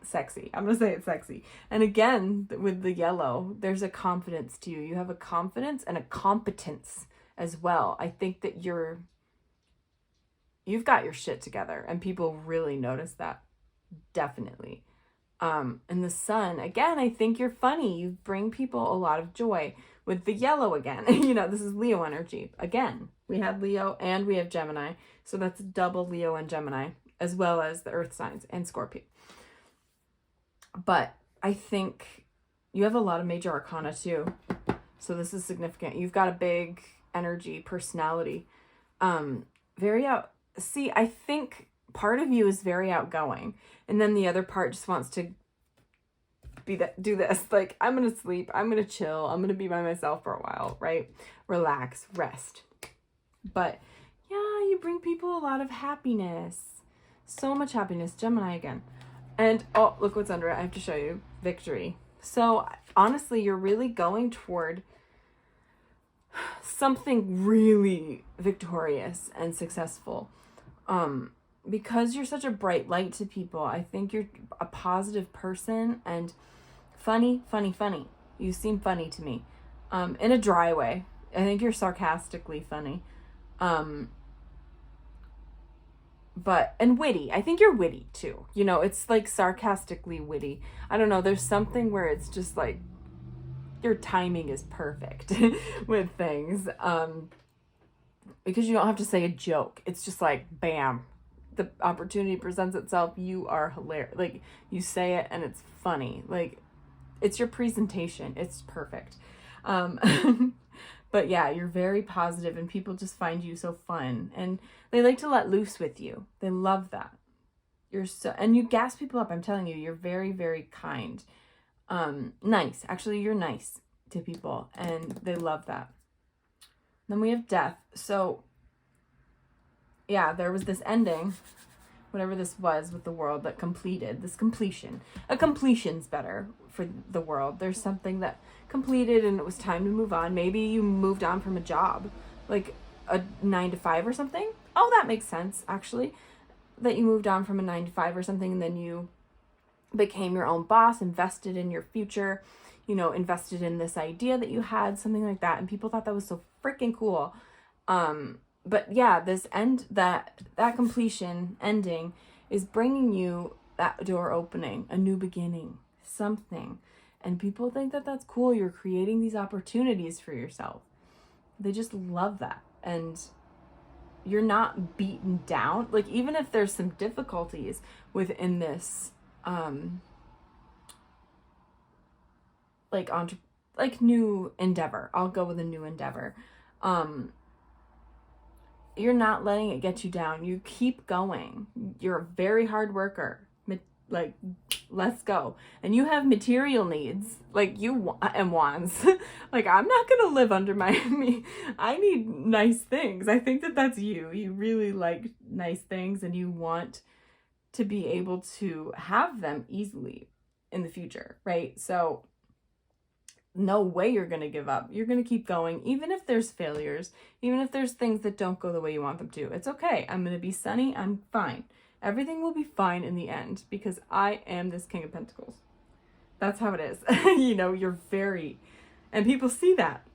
sexy. I'm gonna say it's sexy. And again, with the yellow, there's a confidence to you. You have a confidence and a competence as well. I think that you've got your shit together, and people really notice that, definitely. And the sun, again, I think you're funny. You bring people a lot of joy. With the yellow again, you know, this is Leo energy. Again, we had Leo and we have Gemini. So that's double Leo and Gemini, as well as the earth signs and Scorpio. But I think you have a lot of major arcana too. So this is significant. You've got a big energy, personality. I think part of you is very outgoing, and then the other part just wants to do this, like, I'm gonna sleep, I'm gonna chill, I'm gonna be by myself for a while, right? Relax, rest. But yeah, you bring people a lot of happiness, so much happiness. Gemini again. And oh, look what's under it. I have to show you. Victory. So honestly, you're really going toward something really victorious and successful. Because you're such a bright light to people. I think you're a positive person and funny. You seem funny to me, in a dry way. I think you're sarcastically funny, and witty. I think you're witty too. You know, it's like sarcastically witty. I don't know. There's something where it's just like your timing is perfect with things, because you don't have to say a joke. It's just like, bam. The opportunity presents itself, you are hilarious. Like, you say it and it's funny. Like, it's your presentation. It's perfect. But yeah, you're very positive, and people just find you so fun, and they like to let loose with you. They love that. And you gas people up. I'm telling you, you're very, very kind. Nice. Actually, you're nice to people, and they love that. Then we have death. So yeah, there was this ending, whatever this was with the world that completed, this completion. A completion's better for the world. There's something that completed and it was time to move on. Maybe you moved on from a job, like a 9-to-5 or something. Oh, that makes sense, actually. That you moved on from a 9-to-5 or something, and then you became your own boss, invested in your future, you know, invested in this idea that you had, something like that. And people thought that was so freaking cool. But yeah, that completion ending is bringing you that door opening, a new beginning, something. And people think that that's cool. You're creating these opportunities for yourself. They just love that. And you're not beaten down. Like, even if there's some difficulties within this, new endeavor. I'll go with a new endeavor. You're not letting it get you down. You keep going. You're a very hard worker. Like, let's go. And you have material needs, like and wants. Like, I'm not gonna live under me. I need nice things. I think that that's you. You really like nice things, and you want to be able to have them easily in the future, right? So no way you're going to give up. You're going to keep going, even if there's failures, even if there's things that don't go the way you want them to. It's okay. I'm going to be sunny. I'm fine. Everything will be fine in the end because I am this King of Pentacles. That's how it is. You know, you're very, and people see that.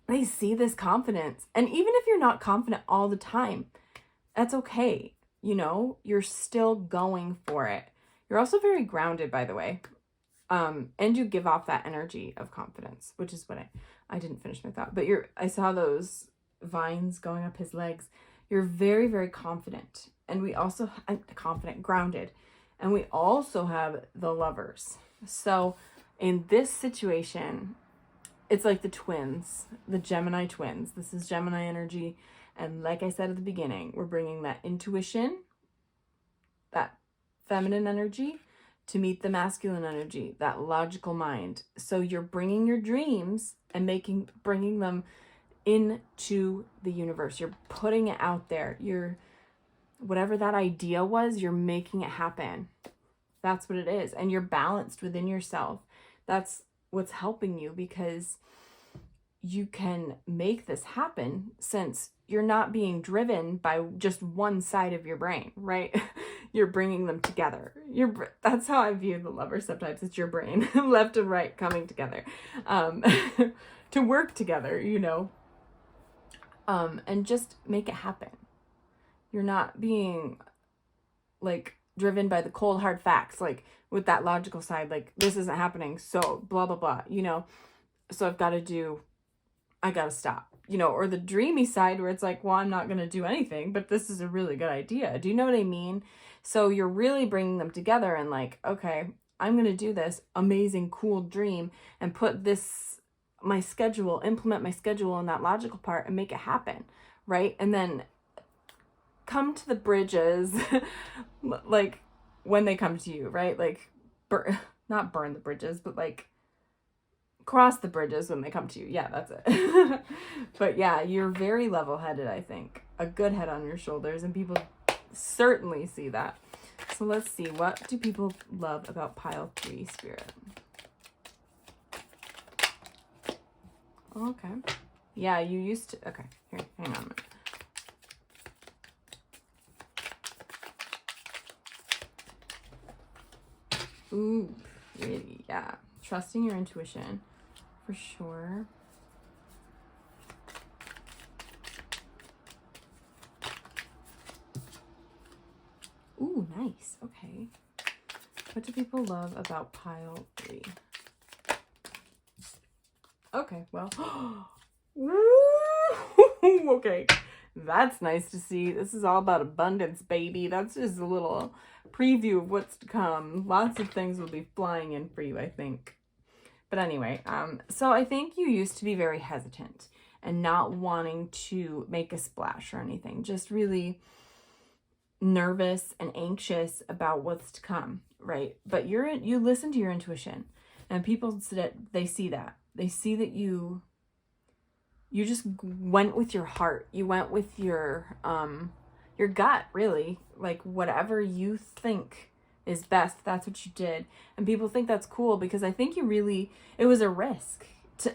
They see this confidence. And even if you're not confident all the time, that's okay. You know, you're still going for it. You're also very grounded, by the way. And you give off that energy of confidence, which is what I didn't finish my thought, but I saw those vines going up his legs. You're very, very confident. And we also, confident, grounded. And we also have the Lovers. So in this situation, it's like the twins, the Gemini twins. This is Gemini energy. And like I said at the beginning, we're bringing that intuition, that feminine energy, to meet the masculine energy, that logical mind. So you're bringing your dreams and bringing them into the universe. You're putting it out there. Whatever that idea was, you're making it happen. That's what it is. And you're balanced within yourself. That's what's helping you, because you can make this happen since you're not being driven by just one side of your brain, right? You're bringing them together. That's how I view the Lover sometimes. It's your brain, left and right, coming together, to work together, you know, and just make it happen. You're not being like driven by the cold hard facts, like with that logical side, like this isn't happening, so blah, blah, blah, you know, so I gotta stop, you know, or the dreamy side where it's like, well, I'm not going to do anything, but this is a really good idea. Do you know what I mean? So you're really bringing them together and like, okay, I'm going to do this amazing, cool dream and put implement my schedule in that logical part and make it happen. Right. And then come to the bridges, like when they come to you, right? Like, not burn the bridges, but like, cross the bridges when they come to you. Yeah, that's it. But yeah, you're very level-headed, I think. A good head on your shoulders, and people certainly see that. So let's see, what do people love about pile 3, Spirit? Okay. Yeah, you used to, okay, here, hang on a minute. Ooh, really, yeah. Trusting your intuition. For sure. Ooh, nice. Okay. What do people love about pile 3? Okay, well. Okay. That's nice to see. This is all about abundance, baby. That's just a little preview of what's to come. Lots of things will be flying in for you, I think. But anyway, so I think you used to be very hesitant and not wanting to make a splash or anything, just really nervous and anxious about what's to come, right? But you listen to your intuition, and people they see that. They see that you just went with your heart. You went with your gut, really. Like whatever you think is best, that's what you did. And people think that's cool because I think it was a risk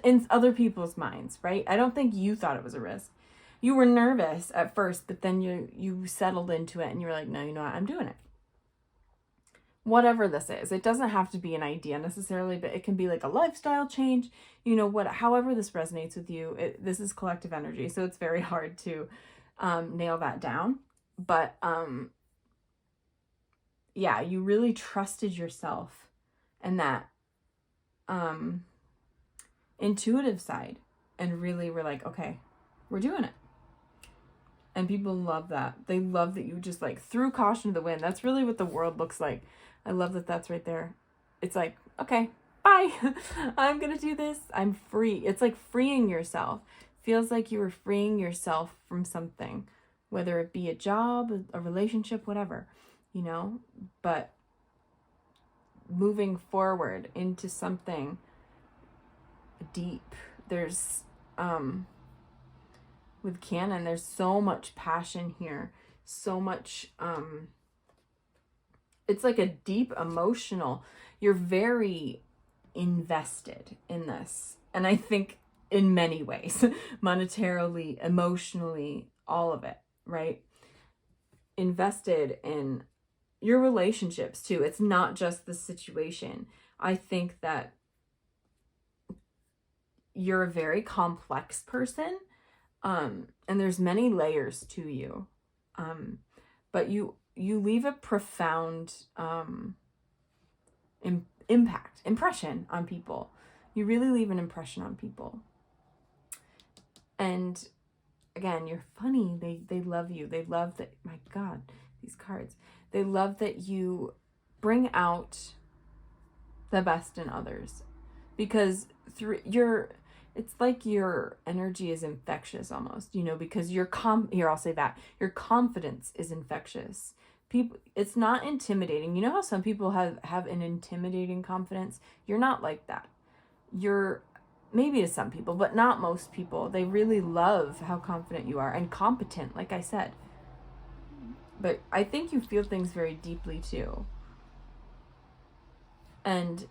in other people's minds, right? I don't think you thought it was a risk. You were nervous at first, but then you settled into it and you were like, no, you know what, I'm doing it. Whatever this is, it doesn't have to be an idea necessarily, but it can be like a lifestyle change, you know, however this resonates with you. This is collective energy, so it's very hard to nail that down. But yeah, you really trusted yourself and that intuitive side, and really were like, okay, we're doing it. And people love that. They love that you just like threw caution to the wind. That's really what the world looks like. I love that that's right there. It's like, okay, bye. I'm going to do this. I'm free. It's like freeing yourself. Feels like you were freeing yourself from something, whether it be a job, a relationship, whatever, you know, but moving forward into something deep. There's, with Canon, there's so much passion here, so much, it's like a deep emotional, you're very invested in this. And I think in many ways, monetarily, emotionally, all of it, right? Invested in your relationships too. It's not just the situation. I think that you're a very complex person, and there's many layers to you, but you leave a profound impression on people. You really leave an impression on people. And again, you're funny. They love you. They love that. My God, these cards. They love that you bring out the best in others, because through it's like your energy is infectious almost, you know, because here, I'll say that your confidence is infectious. People, it's not intimidating. You know how some people have an intimidating confidence? You're not like that. You're, maybe to some people, but not most people. They really love how confident you are and competent, like I said. But I think you feel things very deeply too. And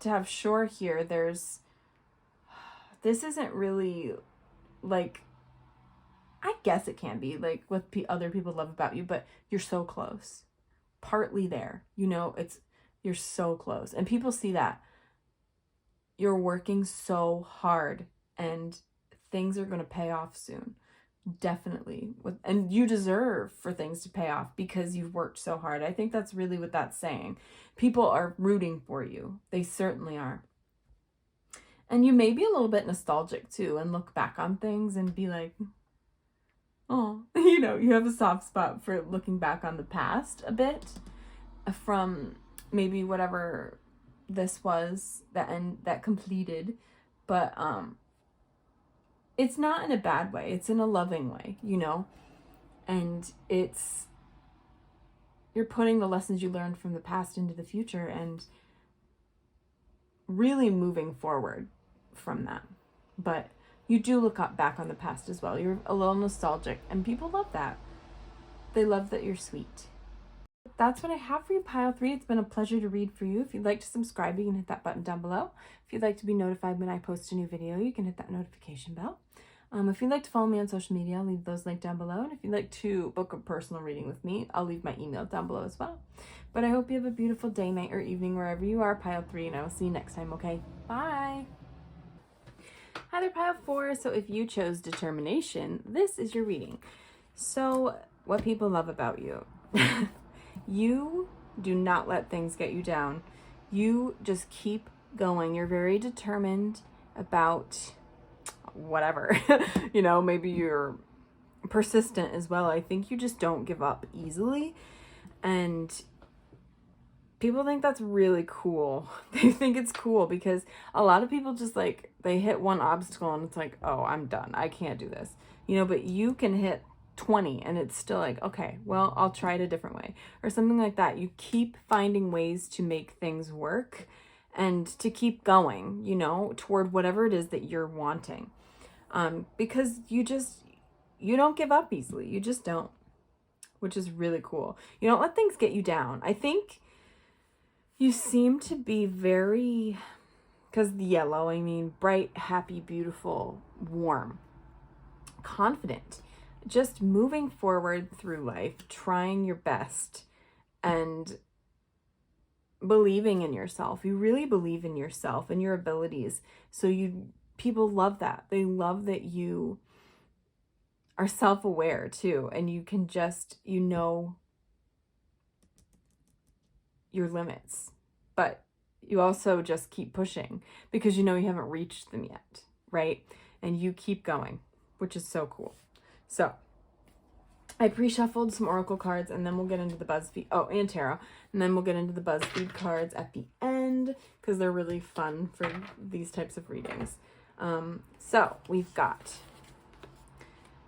to have Shore here, this isn't really like, I guess it can be like what other people love about you, but you're so close. Partly there, you know, you're so close. And people see that. You're working so hard and things are going to pay off soon. Definitely. And you deserve for things to pay off because you've worked so hard. I think that's really what that's saying. People are rooting for you. They certainly are. And you may be a little bit nostalgic too and look back on things and be like, oh, you know, you have a soft spot for looking back on the past a bit from maybe whatever this was that completed, but it's not in a bad way. It's in a loving way, you know, and you're putting the lessons you learned from the past into the future and really moving forward from that. But you do look back on the past as well. You're a little nostalgic, and people love that. They love that you're sweet. That's what I have for you, Pile 3. It's been a pleasure to read for you. If you'd like to subscribe, you can hit that button down below. If you'd like to be notified when I post a new video, you can hit that notification bell. If you'd like to follow me on social media, I'll leave those linked down below. And if you'd like to book a personal reading with me, I'll leave my email down below as well. But I hope you have a beautiful day, night, or evening wherever you are, Pile 3, and I will see you next time, okay? Bye! Hi there, Pile 4. So if you chose determination, this is your reading. So what people love about you. You do not let things get you down. You just keep going. You're very determined about whatever. You know, maybe you're persistent as well. I think you just don't give up easily. And people think that's really cool. They think it's cool because a lot of people just like, they hit one obstacle and it's like, oh, I'm done. I can't do this. You know, but you can hit 20 and it's still like, okay, well, I'll try it a different way or something like that. You keep finding ways to make things work and to keep going, you know, toward whatever it is that you're wanting. Because you don't give up easily. You just don't, which is really cool. You don't let things get you down. I think you seem to be very, because the yellow, I mean, bright, happy, beautiful, warm, confident, just moving forward through life, trying your best and believing in yourself. You really believe in yourself and your abilities. So people love that. They love that you are self-aware too. And you can just, you know, your limits, but you also just keep pushing because you know you haven't reached them yet, right? And you keep going, which is so cool. So I pre-shuffled some Oracle cards and then we'll get into the Buzzfeed, and Tarot, and then we'll get into the Buzzfeed cards at the end because they're really fun for these types of readings. So we've got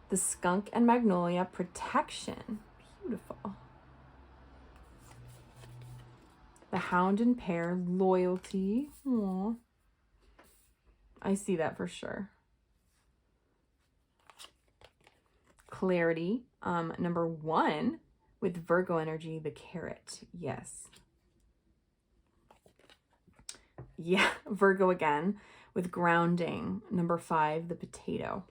the Skunk and Magnolia Protection. Beautiful. The Hound and Pear, Loyalty. Aww. I see that for sure. Clarity, number 1 with Virgo energy, the Carrot. Yes. Yeah, Virgo again with grounding. Number 5, the potato.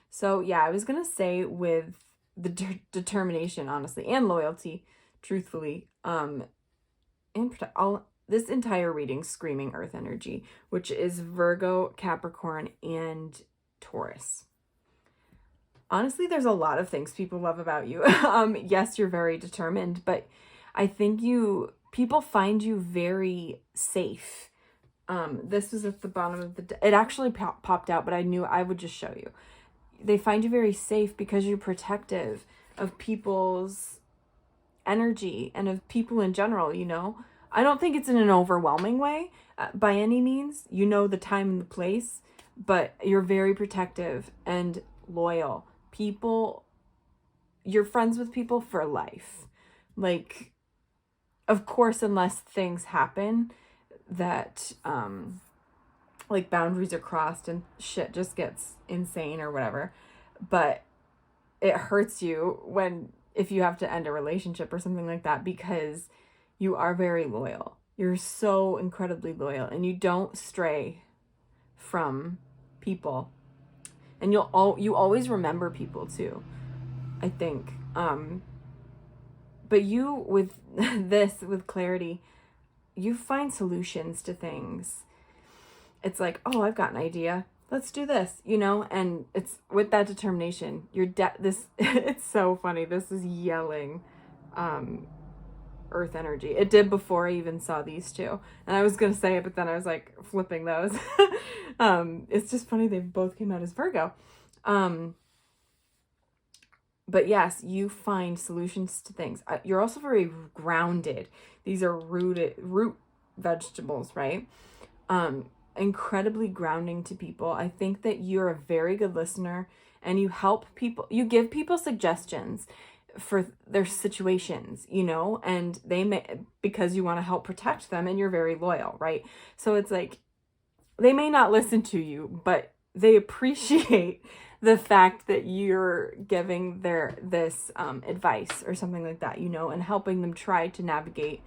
So yeah, I was going to say with the determination, honestly, and loyalty, truthfully, and this entire reading screaming earth energy, which is Virgo, Capricorn, and Taurus. Honestly, there's a lot of things people love about you. Yes, you're very determined, but I think people find you very safe. This was at the bottom of it actually popped out, but I knew I would just show you. They find you very safe because you're protective of people's energy and of people in general, you know? I don't think it's in an overwhelming way by any means. You know the time and the place, but you're very protective and loyal. You're friends with people for life. Like, of course, unless things happen that, like boundaries are crossed and shit just gets insane or whatever. But it hurts you if you have to end a relationship or something like that, because you are very loyal. You're so incredibly loyal, and you don't stray from people. And you always remember people too, I think. But you, with with clarity, you find solutions to things. It's like, oh, I've got an idea. Let's do this, you know? And it's with that determination, it's so funny. This is yelling earth energy. It did before I even saw these two. And I was going to say it, but then I was like flipping those. It's just funny. They both came out as Virgo. But yes, you find solutions to things. You're also very grounded. These are root vegetables, right? Incredibly grounding to people. I think that you're a very good listener, and you help people. You give people suggestions for their situations, you know, and because you want to help protect them, and you're very loyal, right? So it's like, they may not listen to you, but they appreciate the fact that you're giving this advice or something like that, you know, and helping them try to navigate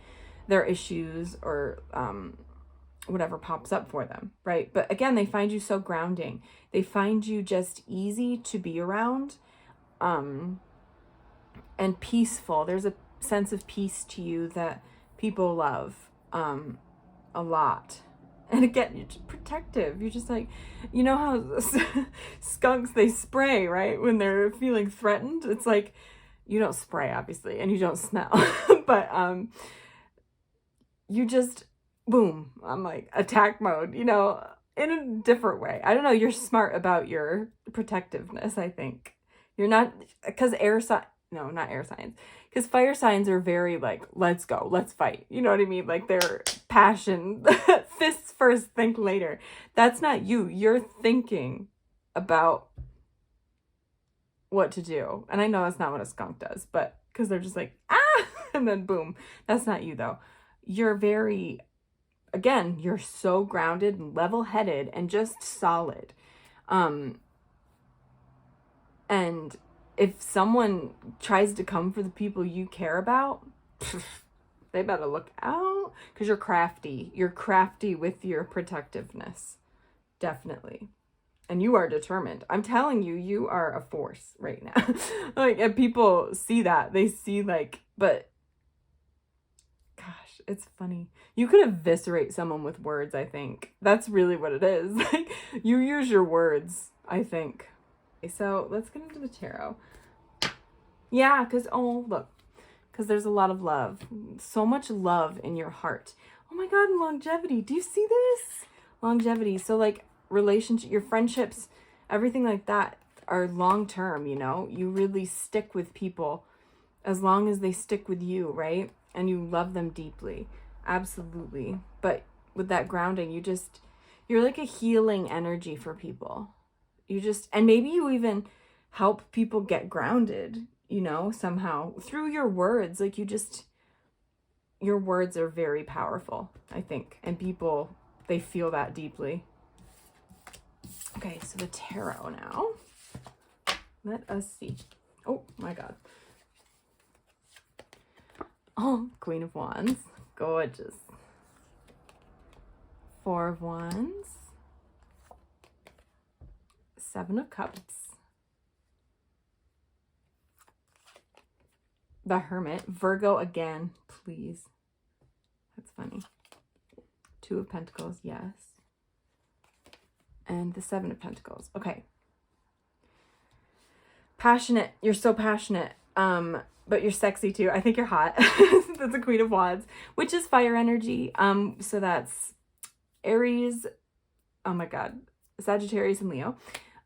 their issues or whatever pops up for them, right? But again, they find you so grounding. They find you just easy to be around, and peaceful. There's a sense of peace to you that people love a lot. And again, you're just protective. You're just like, you know how skunks, they spray, right? When they're feeling threatened. It's like, you don't spray, obviously, and you don't smell. But you just, boom, I'm like, attack mode, you know, in a different way. I don't know, you're smart about your protectiveness, I think. You're not, because not air signs. Because fire signs are very like, let's go, let's fight. You know what I mean? Like, their passion, fists first, think later. That's not you. You're thinking about what to do. And I know that's not what a skunk does, but because they're just like, ah, and then boom. That's not you, though. You're very, again, you're so grounded and level-headed and just solid. And if someone tries to come for the people you care about, they better look out, because you're crafty. You're crafty with your protectiveness. Definitely. And you are determined. I'm telling you, you are a force right now. Like, and people see that. They see, like, but gosh, it's funny. You could eviscerate someone with words, I think. That's really what it is. Like, you use your words, I think. So let's get into the tarot. Yeah, because, oh, look. Because there's a lot of love. So much love in your heart. Oh my God, and longevity. Do you see this? Longevity. So, like, relationship, your friendships, everything like that are long-term, you know? You really stick with people as long as they stick with you, right? And you love them deeply. Absolutely. But with that grounding, you're like a healing energy for people. And maybe you even help people get grounded, you know, somehow through your words. Like, your words are very powerful, I think. And people, they feel that deeply. Okay, so the tarot now. Let us see. Oh my God. Oh, Queen of Wands. Gorgeous. Four of Wands, Seven of Cups, the Hermit, Virgo again, please. That's funny. Two of Pentacles, yes. And the Seven of Pentacles. Okay. Passionate. You're so passionate. But you're sexy too. I think you're hot. That's the Queen of Wands, which is fire energy. So that's Aries. Oh my God. Sagittarius and Leo.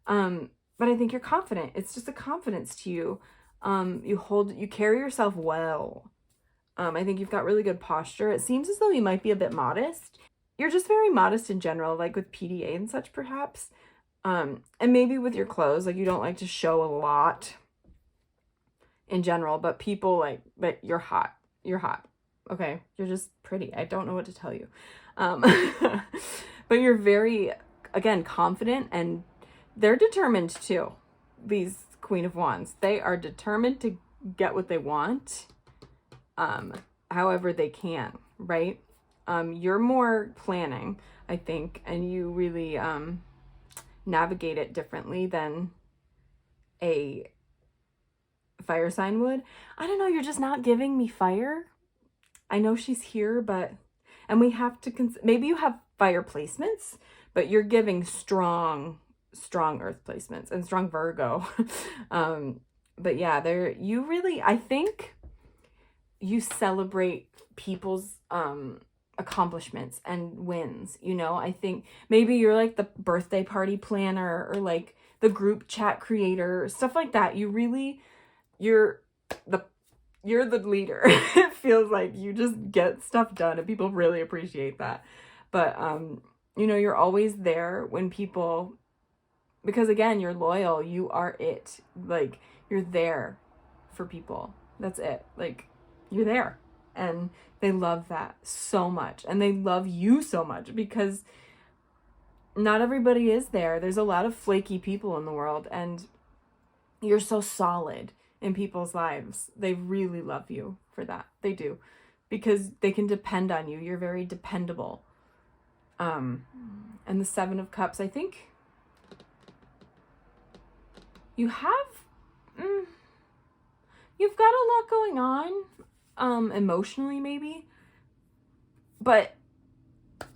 But I think you're confident. It's just a confidence to you. You carry yourself well. I think you've got really good posture. It seems as though you might be a bit modest. You're just very modest in general, like with PDA and such, perhaps. And maybe with your clothes, like you don't like to show a lot in general, but people like, but you're hot. You're hot. Okay. You're just pretty. I don't know what to tell you. But you're very, again, confident, and they're determined too. These Queen of Wands, they are determined to get what they want, however they can, right? You're more planning, I think, and you really, navigate it differently than a fire sign would. I don't know, you're just not giving me fire. I know she's here, but, and we have to, maybe you have fire placements, but you're giving strong earth placements and strong Virgo. But yeah, you really, I think you celebrate people's, accomplishments and wins, you know. I think maybe you're like the birthday party planner or like the group chat creator, stuff like that. You're the leader. It feels like you just get stuff done and people really appreciate that. But you know, you're always there when people, because again, you're loyal, you are it. Like, you're there for people. That's it. Like, you're there. And they love that so much. And they love you so much because not everybody is there. There's a lot of flaky people in the world, and you're so solid in people's lives. They really love you for that. They do. Because they can depend on you. You're very dependable. And the Seven of Cups, I think you have, you've got a lot going on. Emotionally maybe, but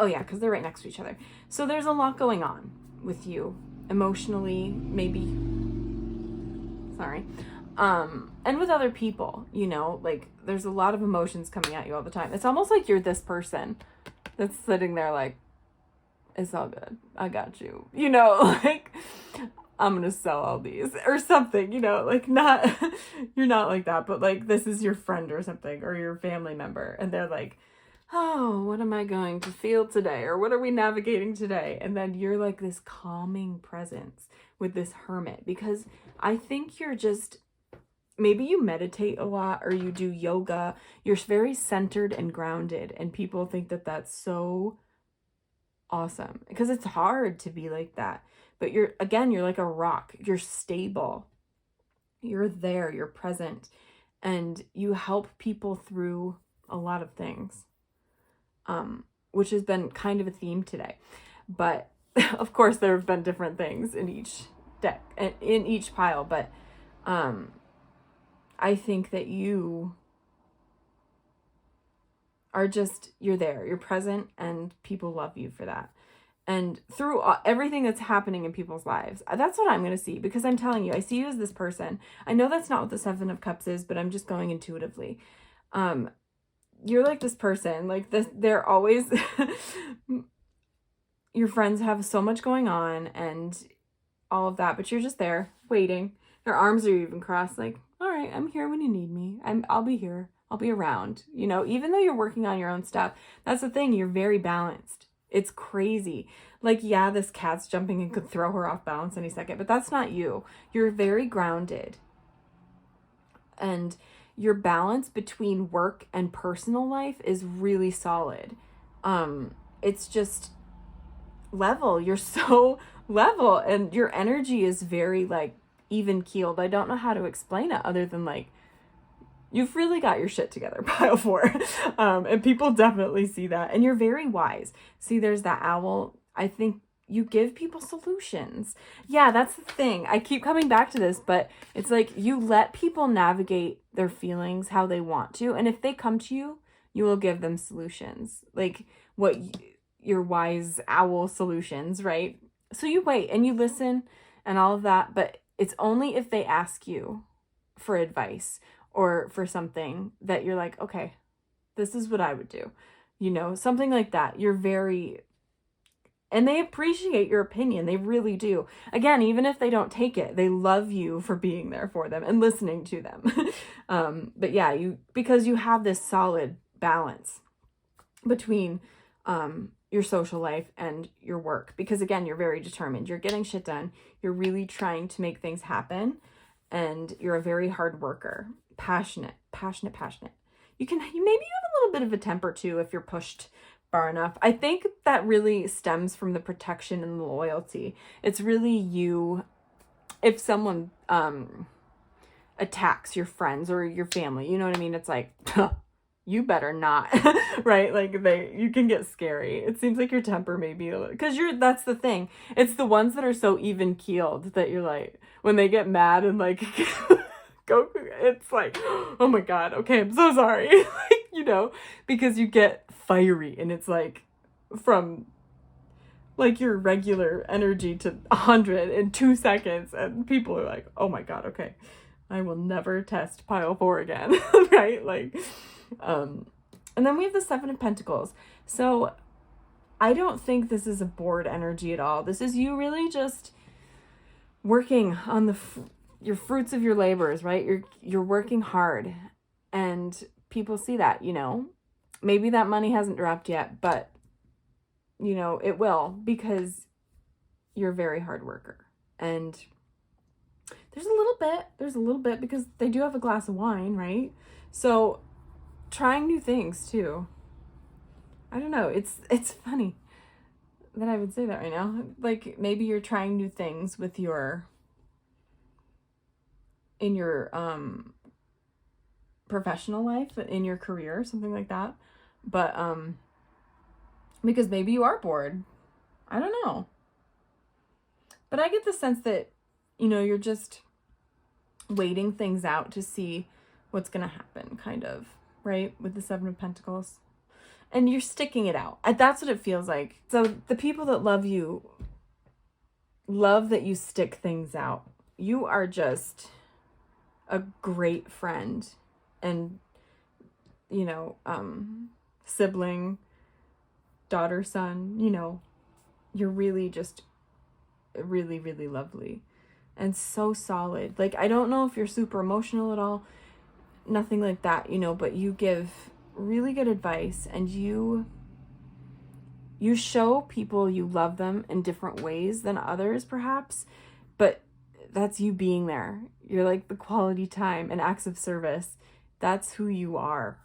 oh yeah, because they're right next to each other, so there's a lot going on with you emotionally, maybe, sorry, and with other people, you know, like there's a lot of emotions coming at you all the time. It's almost like you're this person that's sitting there like, it's all good, I got you, you know, like I'm gonna sell all these or something, you know, like not, you're not like that, but like this is your friend or something or your family member, and they're like, oh, what am I going to feel today? Or what are we navigating today? And then you're like this calming presence with this Hermit, because I think you're just, maybe you meditate a lot or you do yoga. You're very centered and grounded, and people think that that's so awesome because it's hard to be like that. But you're like a rock. You're stable. You're there. You're present. And you help people through a lot of things, which has been kind of a theme today. But of course, there have been different things in each deck, in each pile. But I think that you are just, you're there. You're present, and people love you for that. And through everything that's happening in people's lives, that's what I'm going to see, because I'm telling you, I see you as this person. I know that's not what the Seven of Cups is, but I'm just going intuitively. You're like this person, like this, they're always, your friends have so much going on and all of that, but you're just there waiting. Your arms are even crossed, like, all right, I'm here when you need me. I'll be here. I'll be around, you know, even though you're working on your own stuff. That's the thing. You're very balanced. It's crazy. Like, yeah, this cat's jumping and could throw her off balance any second, but that's not you. You're very grounded. And your balance between work and personal life is really solid. It's just level. You're so level, and your energy is very like even keeled. I don't know how to explain it other than like you've really got your shit together, pile 4. And people definitely see that. And you're very wise. See, there's that owl. I think you give people solutions. Yeah, that's the thing. I keep coming back to this, but it's like you let people navigate their feelings how they want to. And if they come to you, you will give them solutions. Like your wise owl solutions, right? So you wait and you listen and all of that, but it's only if they ask you for advice or for something that you're like, okay, this is what I would do. You know, something like that. You're very... And they appreciate your opinion. They really do. Again, even if they don't take it, they love you for being there for them and listening to them. But yeah, because you have this solid balance between your social life and your work. Because again, you're very determined. You're getting shit done. You're really trying to make things happen. And you're a very hard worker. Passionate. You maybe have a little bit of a temper too if you're pushed far enough. I think that really stems from the protection and the loyalty. It's really you. If someone attacks your friends or your family, you know what I mean? It's like, you better not, right? Like you can get scary. It seems like your temper may be, because that's the thing. It's the ones that are so even keeled that you're like, when they get mad and like, it's like, oh my God, okay, I'm so sorry. Like, you know, because you get fiery and it's like from like your regular energy to 100 in 2 seconds, and people are like, oh my God, okay, I will never test pile 4 again. Right? Like, and then we have the 7 of Pentacles. So I don't think this is a bored energy at all. This is you really just working on your fruits of your labors, right? You're working hard, and people see that, you know. Maybe that money hasn't dropped yet, but you know, it will, because you're a very hard worker. And there's a little bit because they do have a glass of wine, right? So trying new things too. I don't know. It's funny that I would say that right now. Like maybe you're trying new things with in your professional life, in your career, something like that. But because maybe you are bored. I don't know. But I get the sense that, you know, you're just waiting things out to see what's going to happen, kind of, right? With the 7 of Pentacles. And you're sticking it out. That's what it feels like. So the people that love you love that you stick things out. You are just a great friend and, you know, sibling, daughter, son, you know, you're really just really, really lovely and so solid. Like, I don't know if you're super emotional at all, nothing like that, you know, but you give really good advice, and you show people you love them in different ways than others, perhaps, but that's you being there. You're like the quality time and acts of service. That's who you are.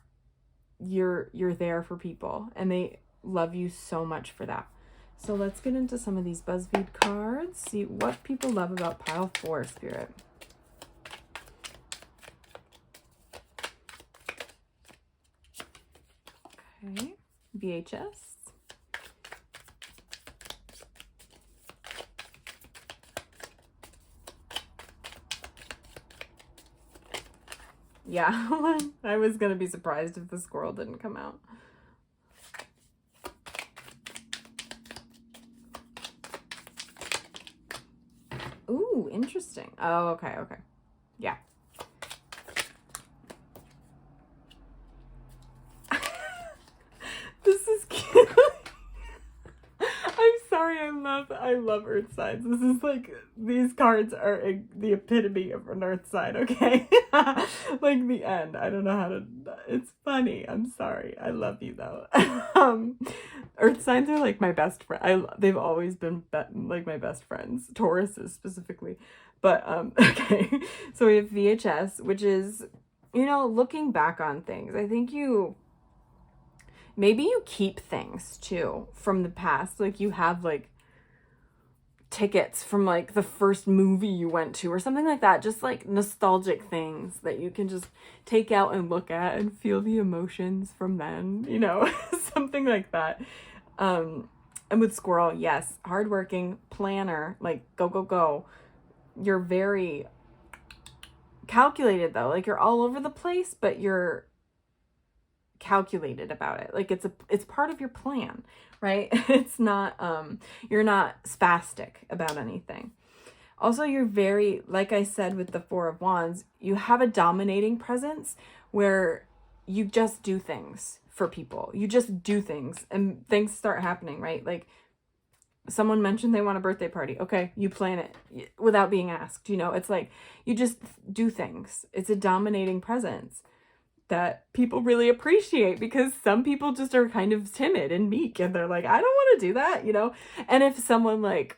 You're there for people, and they love you so much for that. So let's get into some of these Buzzfeed cards, see what people love about pile 4, Spirit. Okay, VHS. Yeah, I was gonna be surprised if the squirrel didn't come out. Ooh, interesting. Oh, okay. Yeah. This is cute. I'm sorry, I love earth signs. This is like, these cards are the epitome of an earth sign, okay? Like the end. I don't know how to, it's funny. I'm sorry. I love you though. Earth signs are like my best friend. They've always been like my best friends. Tauruses specifically. But, okay. So we have VHS, which is, you know, looking back on things. I think maybe you keep things too from the past. Like you have like tickets from like the first movie you went to or something like that. Just like nostalgic things that you can just take out and look at and feel the emotions from then, you know, something like that. And with Squirrel, yes, hardworking, planner, like go, go, go. You're very calculated though. Like you're all over the place, but you're calculated about it. Like it's part of your plan, right? It's not, you're not spastic about anything. Also, you're very, like I said with the Four of Wands, you have a dominating presence where you just do things for people. You just do things and things start happening, right? Like someone mentioned they want a birthday party. Okay, you plan it without being asked, you know? It's like you just do things. It's a dominating presence that people really appreciate, because some people just are kind of timid and meek and they're like, I don't want to do that, you know? And if someone like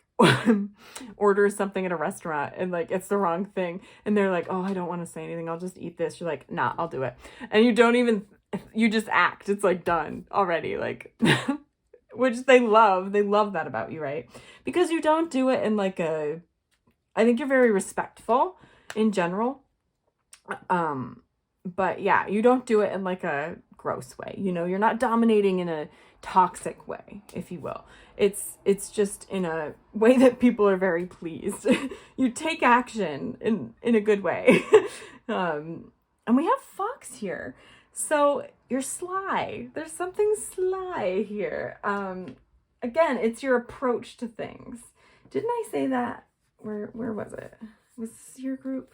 orders something at a restaurant and like it's the wrong thing and they're like, oh, I don't want to say anything, I'll just eat this. You're like, nah, I'll do it. And you just act. It's like done already. Like, which they love that about you, right? Because you don't do it in like I think you're very respectful in general. But yeah, you don't do it in like a gross way. You know, you're not dominating in a toxic way, if you will. It's just in a way that people are very pleased. You take action in a good way. And we have Fox here. So you're sly. There's something sly here. Again, it's your approach to things. Didn't I say that? Where was it? Was this your group?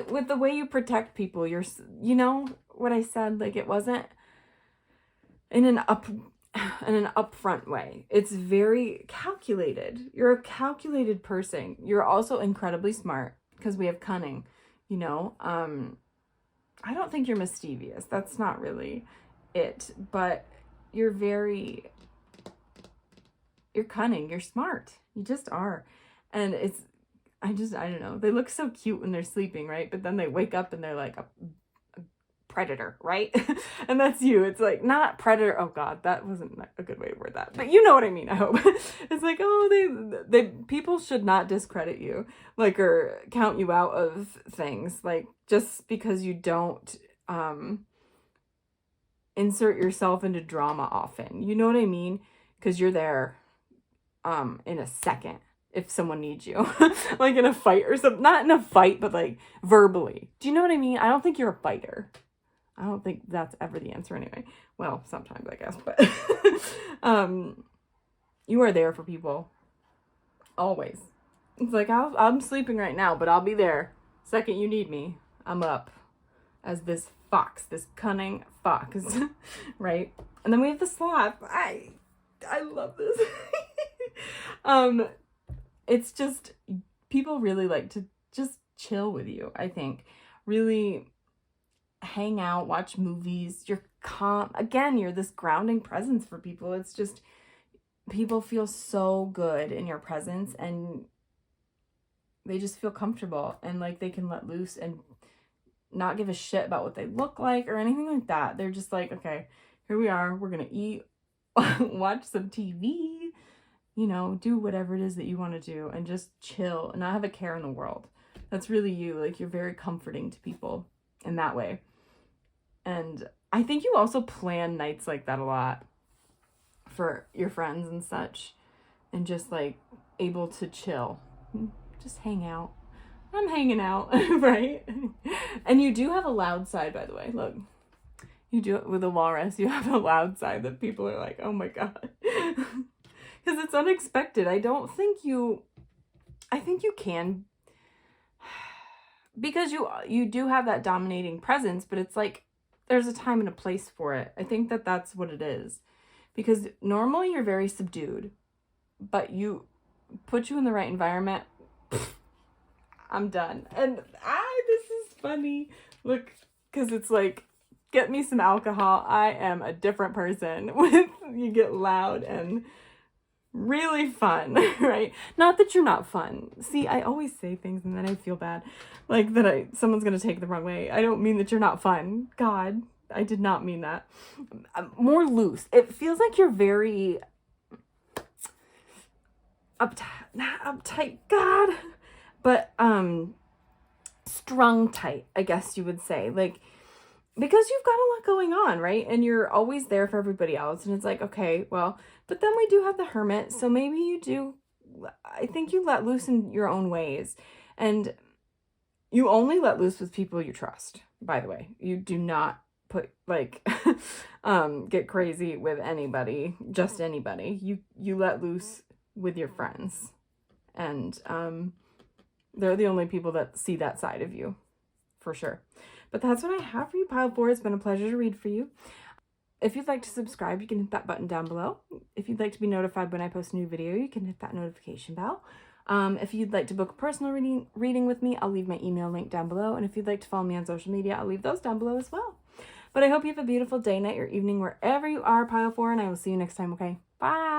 With the way you protect people, you know what I said? Like it wasn't in an upfront way. It's very calculated. You're a calculated person. You're also incredibly smart because we have cunning, you know? I don't think you're mischievous. That's not really it, but you're cunning. You're smart. You just are. And I don't know. They look so cute when they're sleeping, right? But then they wake up and they're like a predator, right? And that's you. It's like, not predator. Oh God, that wasn't a good way to word that. But you know what I mean, I hope. It's like, oh, they people should not discredit you, like, or count you out of things. Like, just because you don't insert yourself into drama often. You know what I mean? Because you're there in a second. If someone needs you, like in a fight or something, not in a fight, but like verbally. Do you know what I mean? I don't think you're a fighter. I don't think that's ever the answer anyway. Well, sometimes I guess, but you are there for people. Always. It's like, I'm sleeping right now, but I'll be there. Second you need me, I'm up as this fox, this cunning fox, right? And then we have the sloth. I love this. It's just, people really like to just chill with you, I think. Really hang out, watch movies. You're calm. Again, you're this grounding presence for people. It's just, people feel so good in your presence and they just feel comfortable and like they can let loose and not give a shit about what they look like or anything like that. They're just like, okay, here we are. We're going to eat, watch some TV, you know, do whatever it is that you want to do and just chill and not have a care in the world. That's really you. Like, you're very comforting to people in that way. And I think you also plan nights like that a lot for your friends and such, and just like able to chill, just hang out. I'm hanging out, right? And you do have a loud side, by the way. Look, you do it with a walrus. You have a loud side that people are like, oh my God. Because it's unexpected. I think you can, because you do have that dominating presence, but it's like there's a time and a place for it. I think that's what it is. Because normally you're very subdued, but you put you in the right environment, I'm done. And this is funny. Look, because it's like, get me some alcohol. I am a different person. You get loud and really fun, right? Not that you're not fun. See, I always say things and then I feel bad, like that someone's gonna take it the wrong way. I don't mean that you're not fun. God, I did not mean that. More loose. It feels like you're very not uptight, God, but strung tight, I guess you would say. Like, because you've got a lot going on, right? And you're always there for everybody else. And it's like, okay, well, but then we do have the Hermit. So maybe you do, I think you let loose in your own ways. And you only let loose with people you trust, by the way. You do not put, like, get crazy with anybody, just anybody. You let loose with your friends. And they're the only people that see that side of you, for sure. But that's what I have for you, Pile 4. It's been a pleasure to read for you. If you'd like to subscribe, you can hit that button down below. If you'd like to be notified when I post a new video, you can hit that notification bell. If you'd like to book a personal reading with me, I'll leave my email link down below. And if you'd like to follow me on social media, I'll leave those down below as well. But I hope you have a beautiful day, night, or evening, wherever you are, Pile 4, and I will see you next time, okay? Bye!